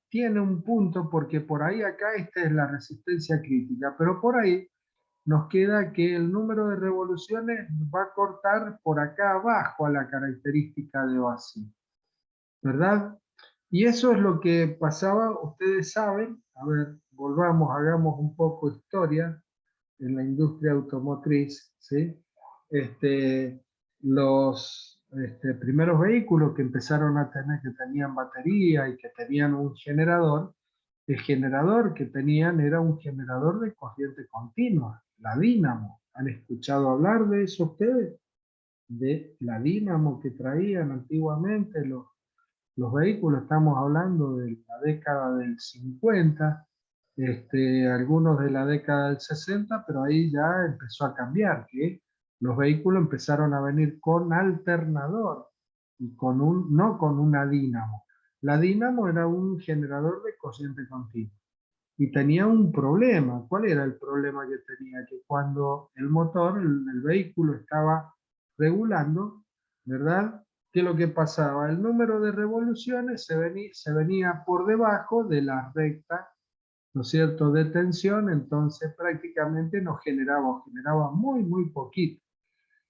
tiene un punto porque por ahí acá esta es la resistencia crítica, pero por ahí nos queda que el número de revoluciones va a cortar por acá abajo a la característica de vacío, ¿verdad? Y eso es lo que pasaba, ustedes saben, a ver, volvamos, hagamos un poco historia en la industria automotriz, ¿sí? Los primeros vehículos que empezaron a tener, que tenían batería y que tenían un generador, el generador que tenían era un generador de corriente continua, la dínamo. ¿Han escuchado hablar de eso ustedes? De la dínamo que traían antiguamente los vehículos, estamos hablando de la década del 50, algunos de la década del 60, pero ahí ya empezó a cambiar, que los vehículos empezaron a venir con alternador, y no con una dínamo. La dínamo era un generador de corriente continua. Y tenía un problema. ¿Cuál era el problema que tenía? Que cuando el motor, el vehículo estaba regulando, ¿verdad? ¿Qué es lo que pasaba? El número de revoluciones se venía por debajo de la recta, ¿no es cierto?, de tensión, entonces prácticamente no generaba muy, muy poquito.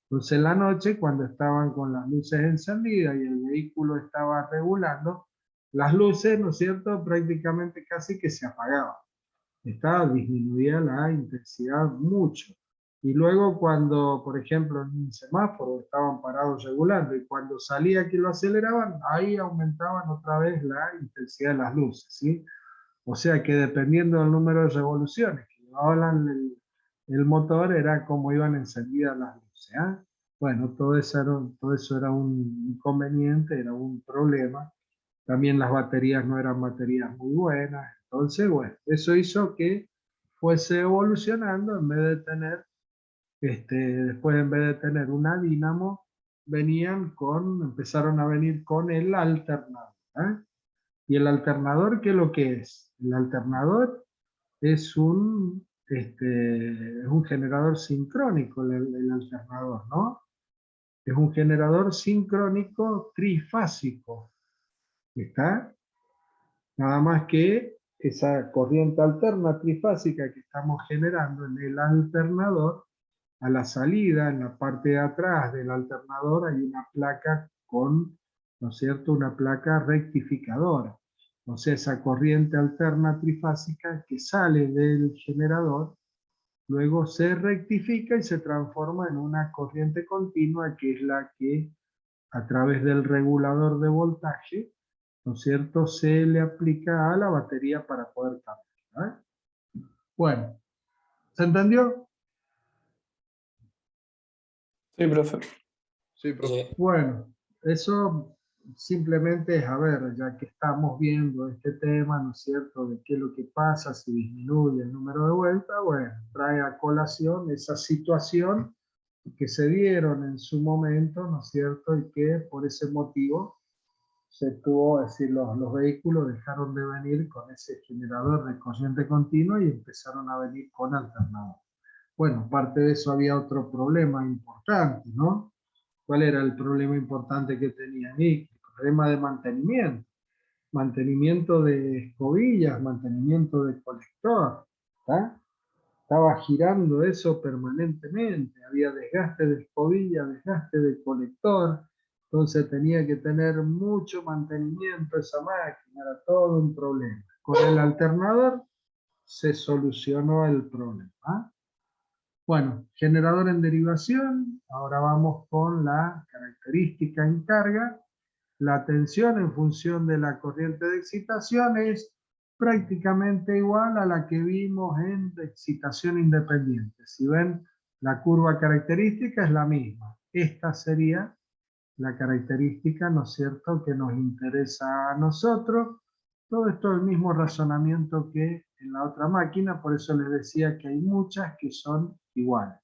Entonces en la noche, cuando estaban con las luces encendidas y el vehículo estaba regulando, las luces, ¿no es cierto?, prácticamente casi que se apagaban. disminuía la intensidad mucho. Y luego cuando, por ejemplo, en un semáforo estaban parados regulando y cuando salía que lo aceleraban, ahí aumentaban otra vez la intensidad de las luces, ¿sí? O sea que dependiendo del número de revoluciones que llevaban el motor, era como iban encendidas las luces, ¿eh? Bueno, todo eso era un inconveniente, era un problema. También las baterías no eran baterías muy buenas. Entonces, bueno, eso hizo que fuese evolucionando. En vez de tener, después en vez de tener una dínamo, empezaron a venir con el alternador, ¿eh? ¿Y el alternador qué es lo que es? El alternador es es un generador sincrónico, el alternador, ¿no? Es un generador sincrónico trifásico, ¿está? Nada más que esa corriente alterna trifásica que estamos generando en el alternador, a la salida, en la parte de atrás del alternador, hay una placa con, ¿no es cierto?, una placa rectificadora. O sea, esa corriente alterna trifásica que sale del generador, luego se rectifica y se transforma en una corriente continua, que es la que a través del regulador de voltaje, ¿no es cierto?, se le aplica a la batería para poder cambiar, ¿eh? Bueno, ¿se entendió? Sí, profe. Sí, profe. Sí. Bueno, eso simplemente es, a ver, ya que estamos viendo este tema, ¿no es cierto?, de qué es lo que pasa si disminuye el número de vueltas, bueno, trae a colación esa situación que se dieron en su momento, ¿no es cierto?, y que por ese motivo se tuvo, es decir, los vehículos dejaron de venir con ese generador de corriente continua y empezaron a venir con alternador. Bueno, aparte de eso había otro problema importante, ¿no? ¿Cuál era el problema importante que tenía ahí? El problema de mantenimiento. Mantenimiento de escobillas, mantenimiento de colector, ¿tá? Estaba girando eso permanentemente, había desgaste de escobilla, desgaste de colector, entonces tenía que tener mucho mantenimiento esa máquina, era todo un problema. Con el alternador se solucionó el problema. Bueno, generador en derivación, ahora vamos con la característica en carga. La tensión en función de la corriente de excitación es prácticamente igual a la que vimos en excitación independiente. Si ven, la curva característica es la misma. Esta sería la característica, ¿no es cierto?, que nos interesa a nosotros. Todo esto es el mismo razonamiento que en la otra máquina, por eso les decía que hay muchas que son iguales.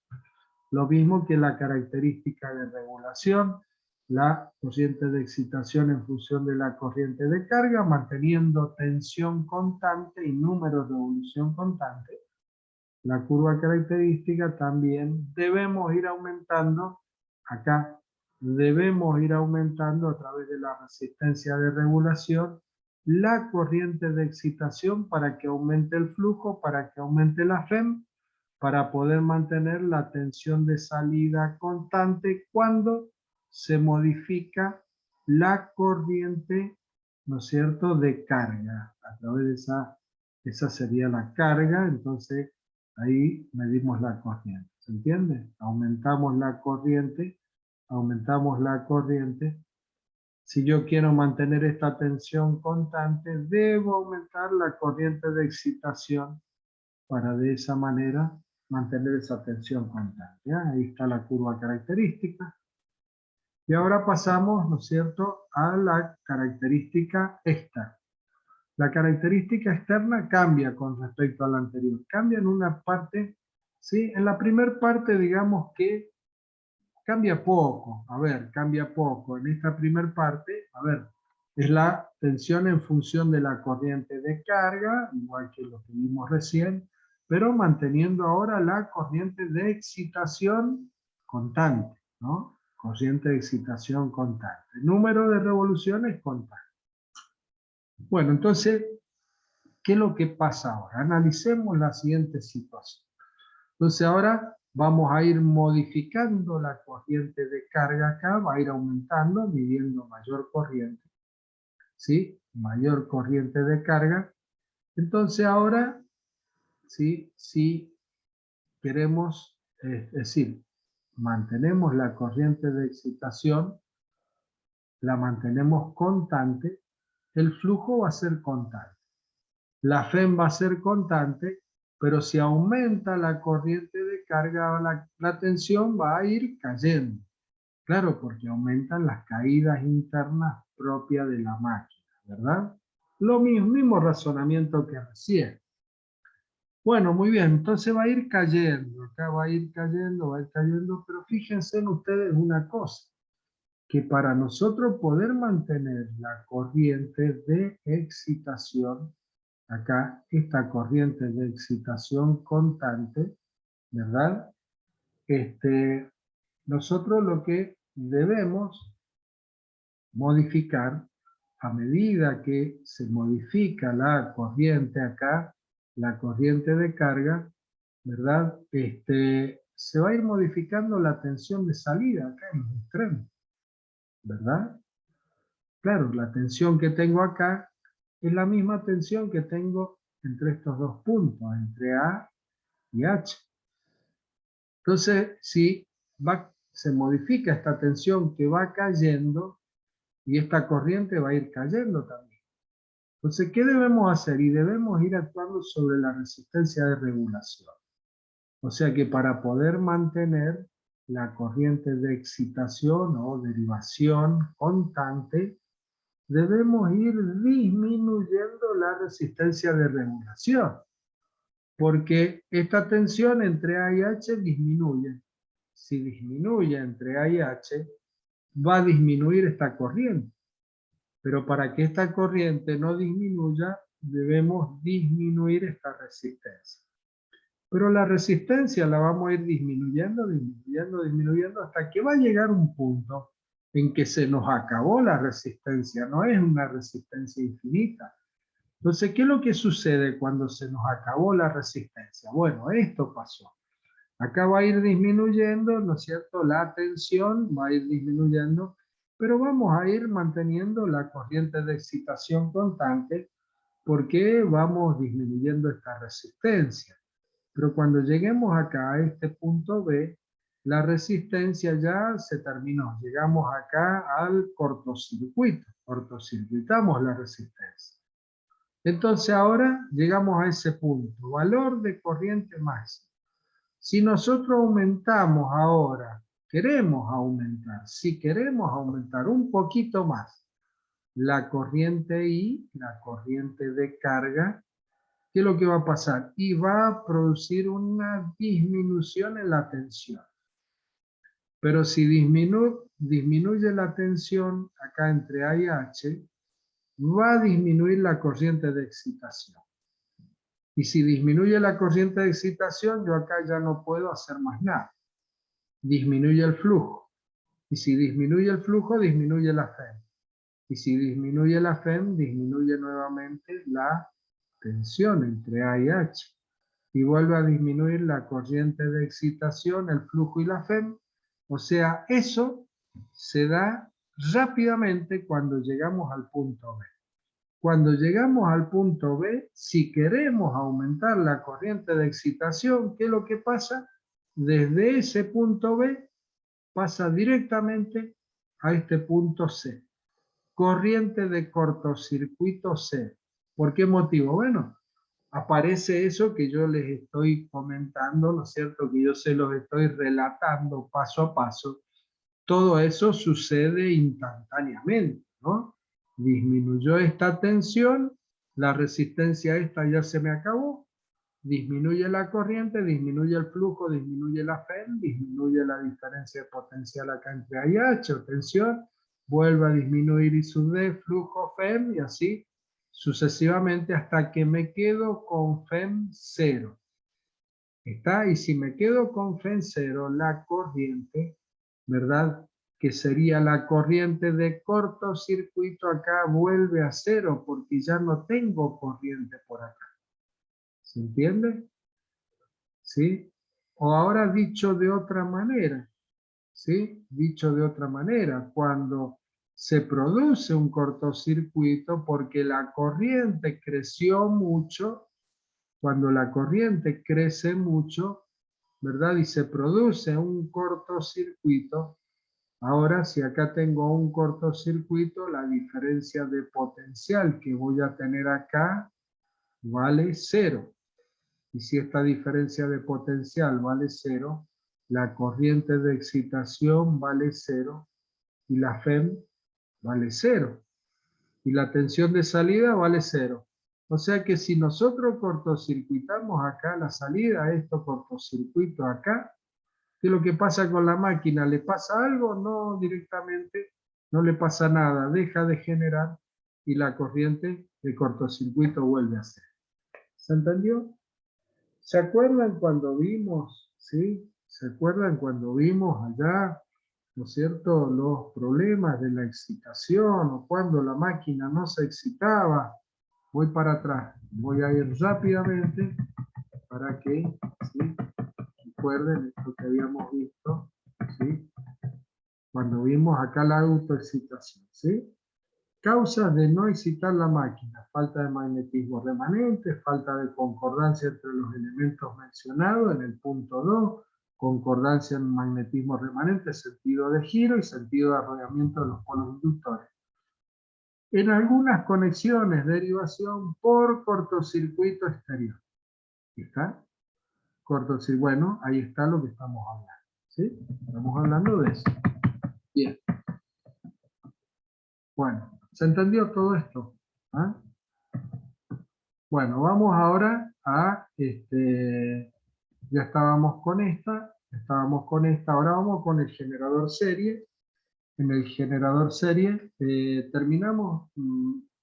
Lo mismo que la característica de regulación, la corriente de excitación en función de la corriente de carga, manteniendo tensión constante y número de revolución constante. La curva característica también debemos ir aumentando, acá debemos ir aumentando a través de la resistencia de regulación, la corriente de excitación para que aumente el flujo, para que aumente la FEM, para poder mantener la tensión de salida constante cuando se modifica la corriente, ¿no es cierto?, de carga. A través de esa sería la carga, entonces ahí medimos la corriente. ¿Se entiende? Aumentamos la corriente, aumentamos la corriente. Si yo quiero mantener esta tensión constante, debo aumentar la corriente de excitación para de esa manera mantener esa tensión constante. ¿Ya? Ahí está la curva característica. Y ahora pasamos, ¿no es cierto?, a la característica externa. La característica externa cambia con respecto a la anterior. Cambia en una parte, ¿sí? En la primera parte, digamos que cambia poco. A ver, cambia poco. En esta primera parte, a ver, es la tensión en función de la corriente de carga, igual que lo que vimos recién, pero manteniendo ahora la corriente de excitación constante, ¿no? Corriente de excitación constante. Número de revoluciones constante. Bueno, entonces, ¿qué es lo que pasa ahora? Analicemos la siguiente situación. Entonces ahora vamos a ir modificando la corriente de carga acá, va a ir aumentando, midiendo mayor corriente, ¿sí? Mayor corriente de carga. Entonces ahora ¿sí? Si queremos, es decir, mantenemos la corriente de excitación, la mantenemos constante, el flujo va a ser constante. La FEM va a ser constante, pero si aumenta la corriente de carga, la tensión va a ir cayendo. Claro, porque aumentan las caídas internas propias de la máquina, ¿verdad? Lo mismo razonamiento que recién. Bueno, muy bien, entonces va a ir cayendo, acá va a ir cayendo, pero fíjense en ustedes una cosa, que para nosotros poder mantener la corriente de excitación, acá esta corriente de excitación constante, ¿verdad? Nosotros lo que debemos modificar a medida que se modifica la corriente acá, la corriente de carga, ¿verdad? Se va a ir modificando la tensión de salida acá en los extremos, ¿verdad? Claro, la tensión que tengo acá es la misma tensión que tengo entre estos dos puntos, entre A y H. Entonces, si se modifica esta tensión que va cayendo, y esta corriente va a ir cayendo también. Entonces, ¿qué debemos hacer? Y debemos ir actuando sobre la resistencia de regulación. O sea que para poder mantener la corriente de excitación o derivación constante, debemos ir disminuyendo la resistencia de regulación. Porque esta tensión entre A y H disminuye. Si disminuye entre A y H, va a disminuir esta corriente. Pero para que esta corriente no disminuya, debemos disminuir esta resistencia. Pero la resistencia la vamos a ir disminuyendo, hasta que va a llegar un punto en que se nos acabó la resistencia, no es una resistencia infinita. Entonces, ¿qué es lo que sucede cuando se nos acabó la resistencia? Bueno, esto pasó. Acá va a ir disminuyendo, ¿no es cierto? La tensión va a ir disminuyendo, pero vamos a ir manteniendo la corriente de excitación constante porque vamos disminuyendo esta resistencia. Pero cuando lleguemos acá a este punto B, la resistencia ya se terminó. Llegamos acá al cortocircuito. Cortocircuitamos la resistencia. Entonces ahora llegamos a ese punto. Valor de corriente máxima. Si nosotros aumentamos ahora, si queremos aumentar un poquito más la corriente I, la corriente de carga, ¿qué es lo que va a pasar? Y va a producir una disminución en la tensión. Pero si disminuye la tensión acá entre A y H, va a disminuir la corriente de excitación. Y si disminuye la corriente de excitación, yo acá ya no puedo hacer más nada. Disminuye el flujo. Y si disminuye el flujo, disminuye la FEM. Y si disminuye la FEM, disminuye nuevamente la tensión entre A y H. Y vuelve a disminuir la corriente de excitación, el flujo y la FEM. O sea, eso se da rápidamente cuando llegamos al punto B. Cuando llegamos al punto B, si queremos aumentar la corriente de excitación, ¿qué es lo que pasa? Desde ese punto B pasa directamente a este punto C. Corriente de cortocircuito C. ¿Por qué motivo? Bueno, aparece eso que yo les estoy comentando, ¿no es cierto? Que yo se los estoy relatando paso a paso. Todo eso sucede instantáneamente, ¿no? Disminuyó esta tensión, la resistencia esta ya se me acabó, disminuye la corriente, disminuye el flujo, disminuye la FEM, disminuye la diferencia de potencial acá entre A y H, o tensión, vuelve a disminuir I sub D, flujo, FEM, y así sucesivamente hasta que me quedo con FEM 0. ¿Está? Y si me quedo con FEM 0, la corriente, ¿verdad? Que sería la corriente de cortocircuito acá, vuelve a 0 porque ya no tengo corriente por acá. ¿Se entiende? ¿Sí? O ahora dicho de otra manera, ¿sí? Dicho de otra manera, cuando se produce un cortocircuito porque la corriente creció mucho, cuando la corriente crece mucho, ¿verdad? Y se produce un cortocircuito. Ahora, si acá tengo un cortocircuito, la diferencia de potencial que voy a tener acá vale 0. Y si esta diferencia de potencial vale 0, la corriente de excitación vale 0 y la FEM vale 0. Y la tensión de salida vale 0. O sea que si nosotros cortocircuitamos acá la salida, esto cortocircuito acá, ¿qué es lo que pasa con la máquina? ¿Le pasa algo? No, directamente no le pasa nada, deja de generar y la corriente de cortocircuito vuelve a ser. ¿Se entendió? ¿Se acuerdan cuando vimos, sí? ¿Se acuerdan cuando vimos allá, ¿no es cierto?, los problemas de la excitación o cuando la máquina no se excitaba? Voy para atrás, voy a ir rápidamente para que, ¿sí?, recuerden esto que habíamos visto, ¿sí?, cuando vimos acá la autoexcitación, ¿sí? Causas de no excitar la máquina: falta de magnetismo remanente, falta de concordancia entre los elementos mencionados en el punto 2, concordancia en magnetismo remanente, sentido de giro y sentido de arrollamiento de los polos inductores. En algunas conexiones, derivación por cortocircuito exterior. ¿Está? Cortocircuito, bueno, ahí está lo que estamos hablando, ¿sí? Estamos hablando de eso. Bien. Bueno, ¿se entendió todo esto? ¿Ah? Bueno, vamos ahora a, ya estábamos con esta, ahora vamos con el generador serie. En el generador serie terminamos,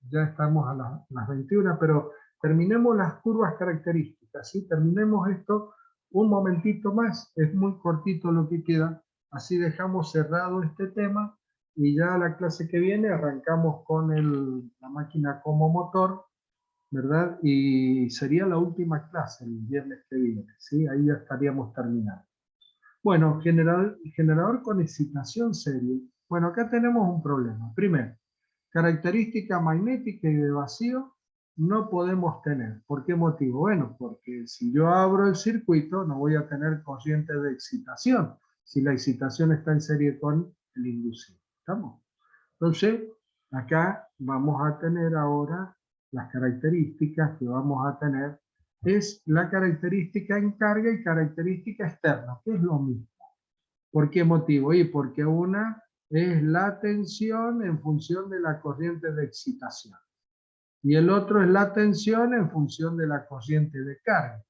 ya estamos a las 21, pero terminemos las curvas características, ¿sí? Terminemos esto un momentito más, es muy cortito lo que queda, así dejamos cerrado este tema y ya la clase que viene arrancamos con la máquina como motor, ¿verdad? Y sería la última clase el viernes que viene, ¿sí? Ahí ya estaríamos terminando. Bueno, generador con excitación serie. Bueno, acá tenemos un problema. Primero, característica magnética y de vacío no podemos tener. ¿Por qué motivo? Bueno, porque si yo abro el circuito no voy a tener corriente de excitación, si la excitación está en serie con el inducido. ¿Estamos? Entonces, acá vamos a tener ahora las características que vamos a tener. Es la característica en carga y característica externa, que es lo mismo. ¿Por qué motivo? Y porque una es la tensión en función de la corriente de excitación. Y el otro es la tensión en función de la corriente de carga.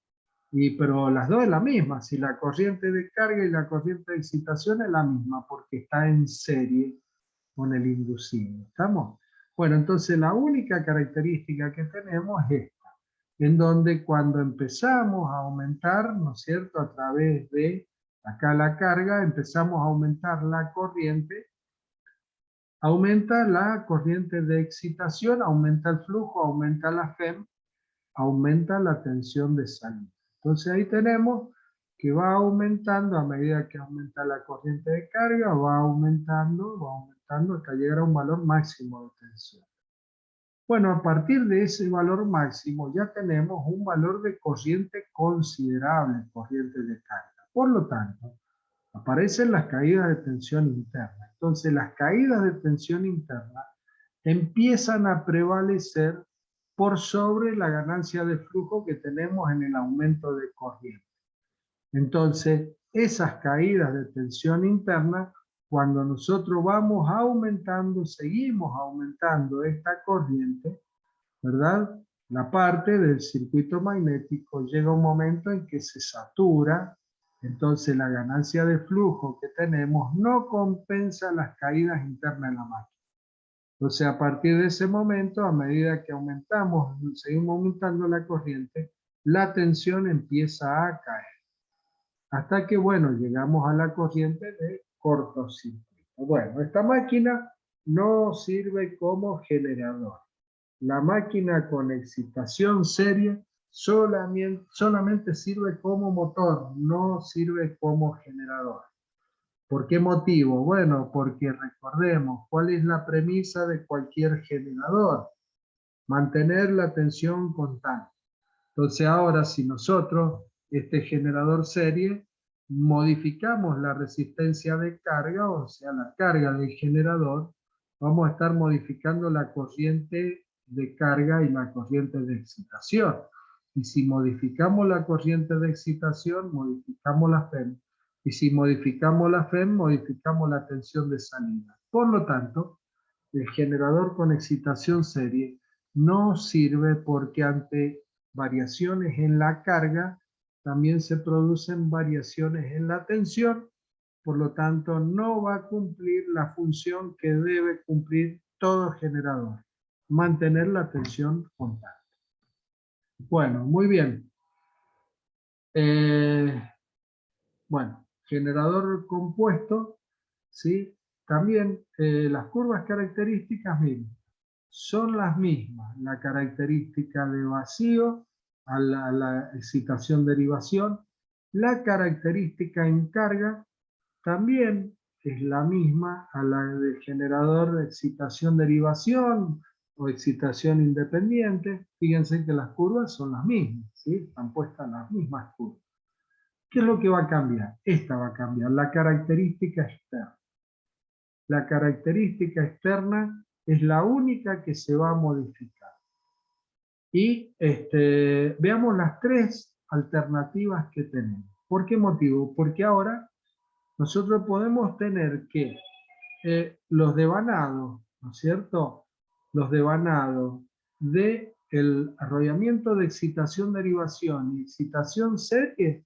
Pero las dos es la misma. Si la corriente de carga y la corriente de excitación es la misma, porque está en serie con el inducido. ¿Estamos? Bueno, entonces la única característica que tenemos es esta, en donde cuando empezamos a aumentar, ¿no es cierto?, a través de acá la carga, empezamos a aumentar la corriente, aumenta la corriente de excitación, aumenta el flujo, aumenta la FEM, aumenta la tensión de salida. Entonces ahí tenemos que va aumentando a medida que aumenta la corriente de carga, va aumentando hasta llegar a un valor máximo de tensión. Bueno, a partir de ese valor máximo ya tenemos un valor de corriente considerable, corriente de carga. Por lo tanto, aparecen las caídas de tensión interna. Entonces las caídas de tensión interna empiezan a prevalecer por sobre la ganancia de flujo que tenemos en el aumento de corriente. Entonces, esas caídas de tensión interna, cuando nosotros vamos aumentando, seguimos aumentando esta corriente, ¿verdad? La parte del circuito magnético llega un momento en que se satura, entonces la ganancia de flujo que tenemos no compensa las caídas internas de la máquina. Entonces, a partir de ese momento, a medida que aumentamos, seguimos aumentando la corriente, la tensión empieza a caer. Hasta que, bueno, llegamos a la corriente de cortocircuito. Bueno, esta máquina no sirve como generador. La máquina con excitación serie solamente sirve como motor, no sirve como generador. ¿Por qué motivo? Bueno, porque recordemos, ¿cuál es la premisa de cualquier generador? Mantener la tensión constante. Entonces ahora si nosotros, este generador serie, modificamos la resistencia de carga, o sea, la carga del generador, vamos a estar modificando la corriente de carga y la corriente de excitación. Y si modificamos la corriente de excitación, modificamos la FEM. Y si modificamos la FEM, modificamos la tensión de salida. Por lo tanto, el generador con excitación serie no sirve porque ante variaciones en la carga también se producen variaciones en la tensión, por lo tanto no va a cumplir la función que debe cumplir todo generador, mantener la tensión constante. Bueno, muy bien. Bueno, generador compuesto, ¿sí? También las curvas características, miren, son las mismas. La característica de vacío a la excitación derivación. La característica en carga también es la misma a la del generador de excitación derivación o excitación independiente. Fíjense que las curvas son las mismas, ¿sí? Están puestas las mismas curvas. ¿Qué es lo que va a cambiar? Esta va a cambiar, la característica externa. La característica externa es la única que se va a modificar. Y veamos las tres alternativas que tenemos. ¿Por qué motivo? Porque ahora nosotros podemos tener que los devanados, ¿no es cierto? Los devanados del arrollamiento de excitación derivación y excitación serie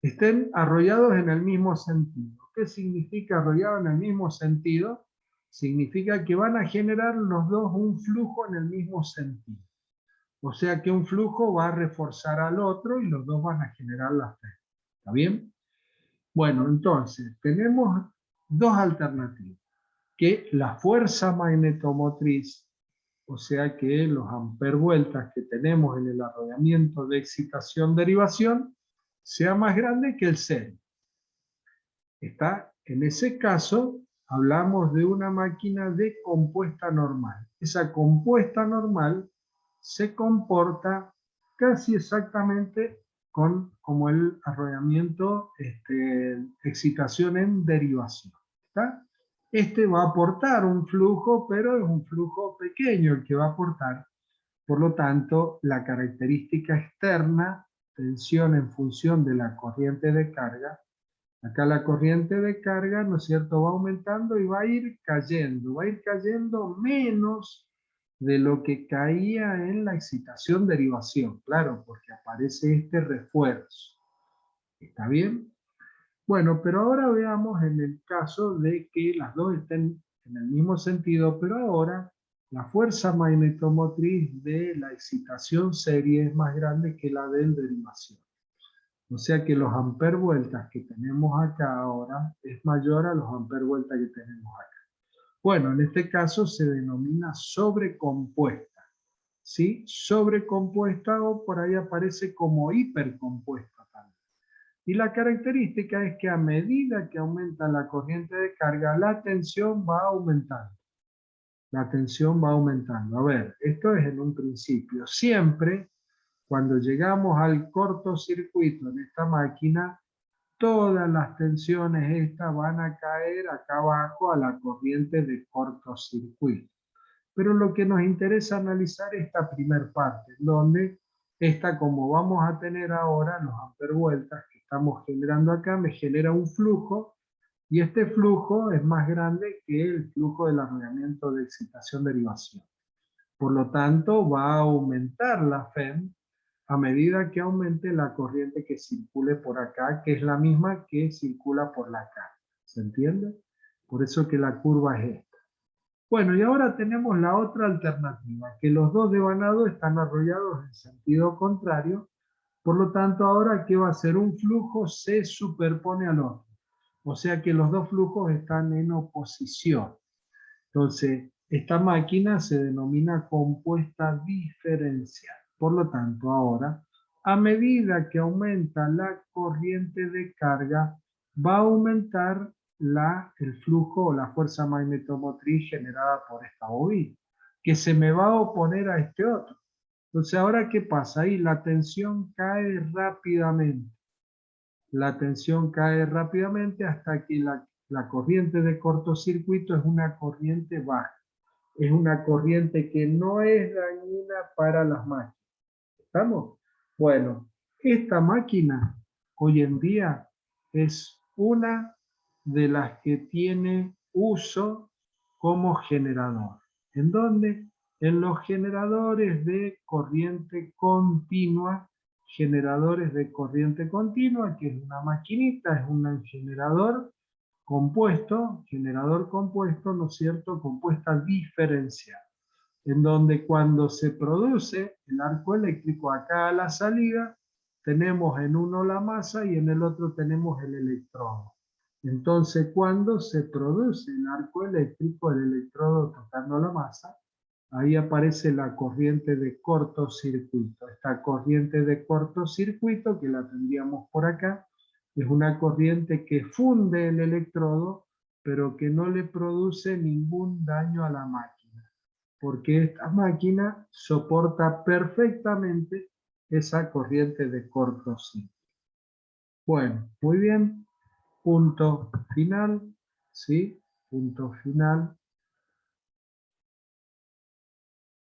estén arrollados en el mismo sentido. ¿Qué significa arrollado en el mismo sentido? Significa que van a generar los dos un flujo en el mismo sentido. O sea que un flujo va a reforzar al otro y los dos van a generar la fe. ¿Está bien? Bueno, entonces, tenemos dos alternativas. Que la fuerza magnetomotriz, o sea que los ampervueltas que tenemos en el arrollamiento de excitación-derivación, sea más grande que el cero. En ese caso, hablamos de una máquina de compuesta normal. Esa compuesta normal se comporta casi exactamente como el arrollamiento, excitación en derivación. ¿Está? Este va a aportar un flujo, pero es un flujo pequeño el que va a aportar. Por lo tanto, la característica externa, tensión en función de la corriente de carga, acá la corriente de carga, ¿no es cierto?, va aumentando y va a ir cayendo menos de lo que caía en la excitación derivación, claro, porque aparece este refuerzo. ¿Está bien? Bueno, pero ahora veamos en el caso de que las dos estén en el mismo sentido, pero ahora la fuerza magnetomotriz de la excitación serie es más grande que la de derivación. O sea que los ampervueltas que tenemos acá ahora es mayor a los ampervueltas que tenemos acá. Bueno, en este caso se denomina sobrecompuesta, ¿sí? Sobrecompuesta, o por ahí aparece como hipercompuesta también. Y la característica es que a medida que aumenta la corriente de carga, la tensión va aumentando. La tensión va aumentando. A ver, esto es en un principio. Siempre, cuando llegamos al cortocircuito en esta máquina, todas las tensiones estas van a caer acá abajo a la corriente de cortocircuito. Pero lo que nos interesa analizar es esta primer parte, donde esta, como vamos a tener ahora, los ampervueltas que estamos generando acá, me genera un flujo, y este flujo es más grande que el flujo del arrollamiento de excitación-derivación. Por lo tanto, va a aumentar la FEM a medida que aumente la corriente que circule por acá, que es la misma que circula por la carga. ¿Se entiende? Por eso que la curva es esta. Bueno, y ahora tenemos la otra alternativa, que los dos devanados están arrollados en sentido contrario, por lo tanto ahora ¿qué va a hacer? Un flujo se superpone al otro, o sea que los dos flujos están en oposición. Entonces, esta máquina se denomina compuesta diferencial. Por lo tanto, ahora, a medida que aumenta la corriente de carga, va a aumentar el flujo o la fuerza magnetomotriz generada por esta bobina, que se me va a oponer a este otro. Entonces, ¿ahora qué pasa? Ahí la tensión cae rápidamente. La tensión cae rápidamente hasta que la corriente de cortocircuito es una corriente baja. Es una corriente que no es dañina para las máquinas. ¿Estamos? Bueno, esta máquina hoy en día es una de las que tiene uso como generador. ¿En dónde? En los generadores de corriente continua, que es una maquinita, es un generador compuesto, ¿no es cierto? Compuesta diferencial, en donde cuando se produce el arco eléctrico acá a la salida, tenemos en uno la masa y en el otro tenemos el electrodo. Entonces, cuando se produce el arco eléctrico, el electrodo tocando la masa, ahí aparece la corriente de cortocircuito. Esta corriente de cortocircuito, que la tendríamos por acá, es una corriente que funde el electrodo, pero que no le produce ningún daño a la máquina, porque esta máquina soporta perfectamente esa corriente de cortocircuito. Bueno, muy bien. Punto final, ¿sí? Punto final.